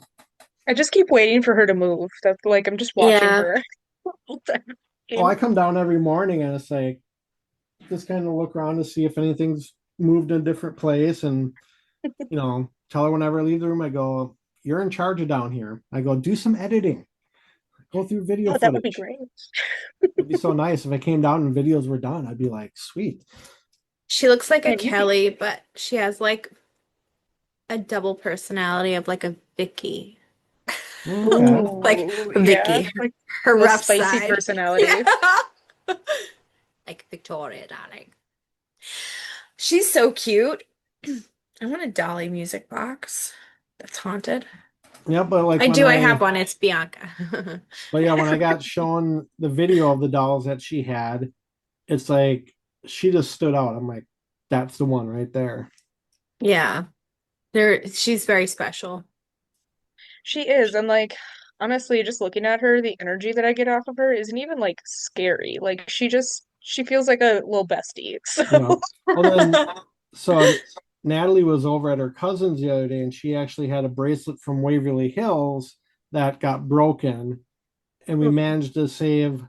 C: I just keep waiting for her to move. That's like I'm just watching
B: yeah.
C: her.
A: Oh, I come down every morning and it's like just kind of look around to see if anything's moved in a different place, and tell her whenever I leave the room, I go, "You're in charge of down here." I go, "Do some editing, go through video
C: Oh, that would be
A: footage."
C: great.
A: It'd be so nice if I came down and videos were done. I'd be like, "Sweet."
B: She looks like a
C: Man, you'd be
B: Kelly, but she has like a double personality of like a Vicky.
A: Okay.
B: Like
C: ooh, yeah,
B: Vicky,
C: like
B: her
C: a
B: rough
C: spicy
B: side. Yeah.
C: personality.
B: Like Victoria, darling. She's so cute. I want a Dolly music box that's haunted.
A: Yeah, but like
B: I
A: when
B: do, I have
A: I,
B: one. It's Bianca.
A: but yeah, when I got shown the video of the dolls that she had, it's like she just stood out. I'm like, that's the one right there.
B: Yeah. She's very special.
C: She is, and like honestly, just looking at her, the energy that I get off of her isn't even like scary. Like she feels like a little bestie.
A: Yeah.
C: So
A: Well, then, so Natalie was over at her cousin's the other day, and she actually had a bracelet from Waverly Hills that got broken, and we managed to save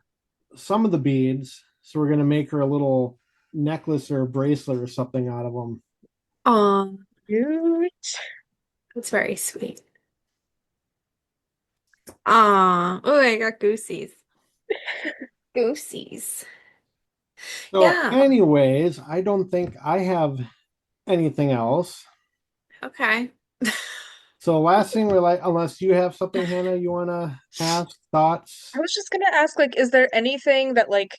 A: some of the beads. So we're gonna make her a little necklace or a bracelet or something out of them.
B: Oh,
C: cute.
B: that's very sweet. Ah, oh, I got goosies. Goosies.
A: So,
B: Yeah.
A: anyways, I don't think I have anything else.
B: Okay.
A: So, last thing we're like, unless you have something, Hannah, you wanna ask thoughts?
C: I was just gonna ask, like, is there anything that like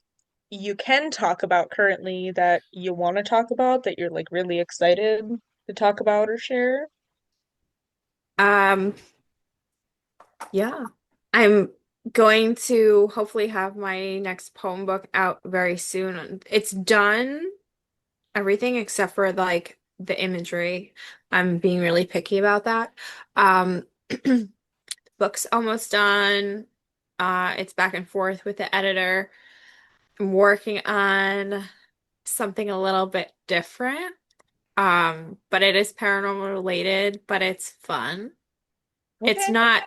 C: you can talk about currently that you want to talk about that you're like really excited to talk about or share?
B: Um, yeah. I'm going to hopefully have my next poem book out very soon. It's done, everything except for like the imagery. I'm being really picky about that. Um, book's almost done. It's back and forth with the editor. I'm working on something a little bit different. But it is paranormal related, but it's fun. It's
C: Okay,
B: not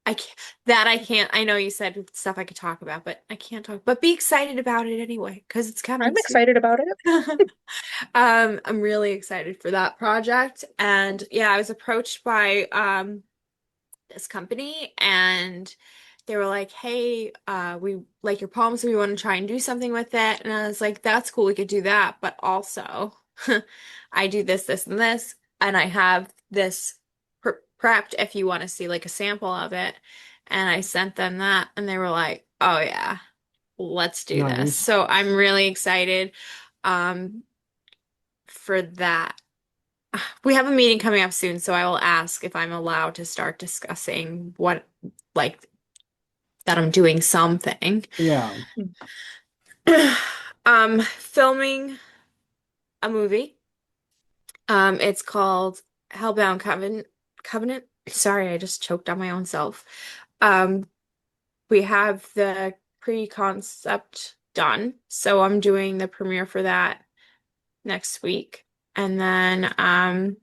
B: I can't, that I can't. I know you said stuff I could talk about, but I can't talk. But be excited about it anyway, because it's coming
C: I'm
B: soon.
C: excited about it.
B: I'm really excited for that project. And yeah, I was approached by this company and they were like, "Hey, we like your poems, so we want to try and do something with it." And I was like, "That's cool, we could do that, but also I do this, this, and this, and I have this prepped if you want to see like a sample of it." And I sent them that, and they were like, "Oh yeah, let's do this."
A: Nice.
B: So I'm really excited um for that. We have a meeting coming up soon, so I will ask if I'm allowed to start discussing what like that I'm doing something.
A: Yeah.
B: Filming a movie. It's called Hellbound Covenant. Sorry, I just choked on my own self. Um, we have the pre-concept done, so I'm doing the premiere for that next week. And then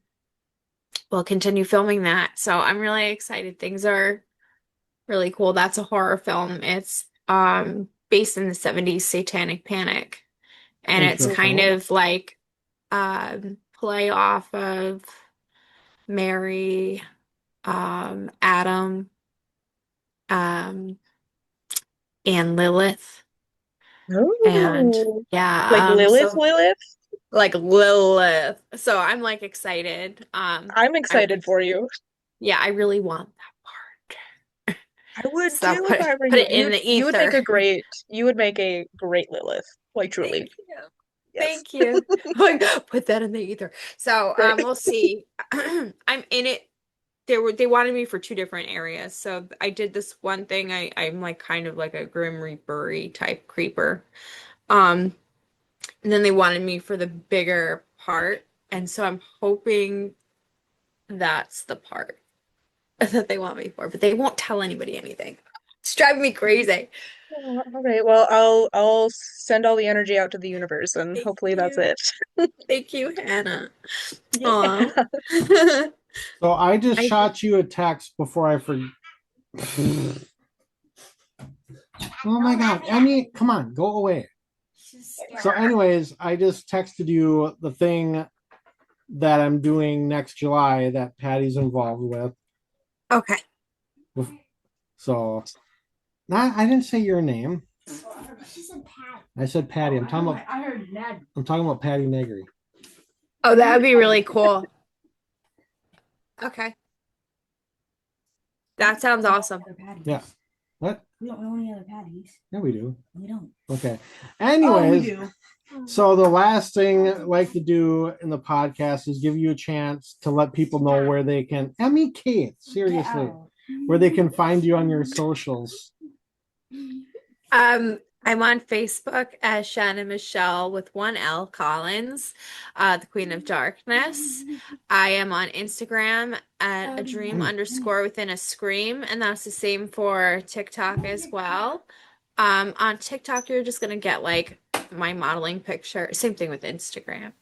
B: we'll continue filming that. So I'm really excited. Things are really cool. That's a horror film. It's based in the 70s Satanic Panic. And it's kind
A: Interesting.
B: of like play off of Mary, Adam, um, and Lilith. And
C: Oh, like
B: yeah,
C: Lilith,
B: so
C: Lilith.
B: like Lilith. So I'm like excited.
C: I'm
B: I
C: excited for you.
B: yeah, I really want that part.
C: I would
B: So
C: too if I were
B: put
C: you.
B: it in the
C: You would make
B: ether.
C: a great Lilith, like truly.
B: Thank you.
C: Yes.
B: Thank you. Like, put that in the ether. So
C: Great.
B: we'll see. I'm in it. They wanted me for two different areas. So I did this one thing. I'm like kind of like a Grim Reaper type creeper. Um, and then they wanted me for the bigger part. And so I'm hoping that's the part that they want me for, but they won't tell anybody anything. It's driving me crazy.
C: All right. Well, I'll send all the energy out to the universe, and
B: Thank
C: hopefully that's
B: you.
C: it.
B: Thank you, Hannah.
C: Yeah.
B: Aw.
A: So I just
B: I
A: shot you a text before I forget. Oh my God, Emmy, come on, go away. So, anyways, I just texted you the thing that I'm doing next July that Patty's involved with.
B: okay.
A: So, I didn't say your name.
D: She said Pat.
A: I said Patty.
D: I heard Ned.
A: I'm talking about Patty Negri.
B: Oh, that would be really cool. Okay. That sounds awesome.
A: Yeah. What?
D: We don't know any other patties.
A: Yeah, we do.
D: We don't.
A: Okay.
D: Oh, we
A: Anyways,
D: do.
A: so the last thing I like to do in the podcast is give you a chance to let people know where they can. Emmy Kate, seriously, where they can find you on your socials.
B: I'm on Facebook as Shannon Michelle with one L Collins, the Queen of Darkness. I am on Instagram at a dream underscore within a scream, and that's the same for TikTok as well. On TikTok, you're just gonna get like my modeling picture. Same thing with Instagram.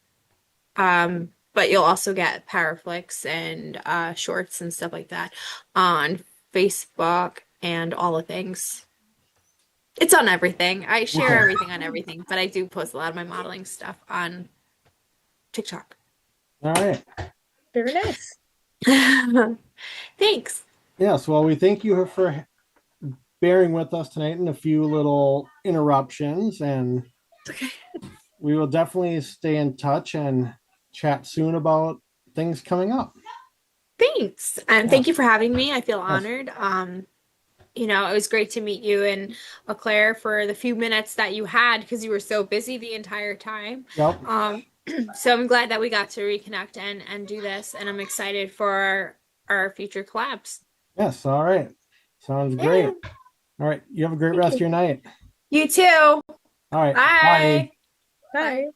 B: But you'll also get power flicks and shorts and stuff like that on Facebook and all the things. It's on everything. I share
A: Okay.
B: everything on everything, but I do post a lot of my modeling stuff on TikTok.
A: All right.
C: Very nice.
B: Thanks.
A: Yes. Well, we thank you for bearing with us tonight in a few little interruptions, and
B: Okay.
A: we will definitely stay in touch and chat soon about things coming up.
B: Thanks. And thank you for having me. I feel honored. It was great to meet you and Claire for the few minutes that you had because you were so busy the entire time.
A: Yep.
B: So I'm glad that we got to reconnect and do this, and I'm excited for our future collabs.
A: Yes. All right. Sounds great. All right. You have a great rest of your night.
B: You too.
A: All right.
B: Bye.
A: Bye.
C: Bye.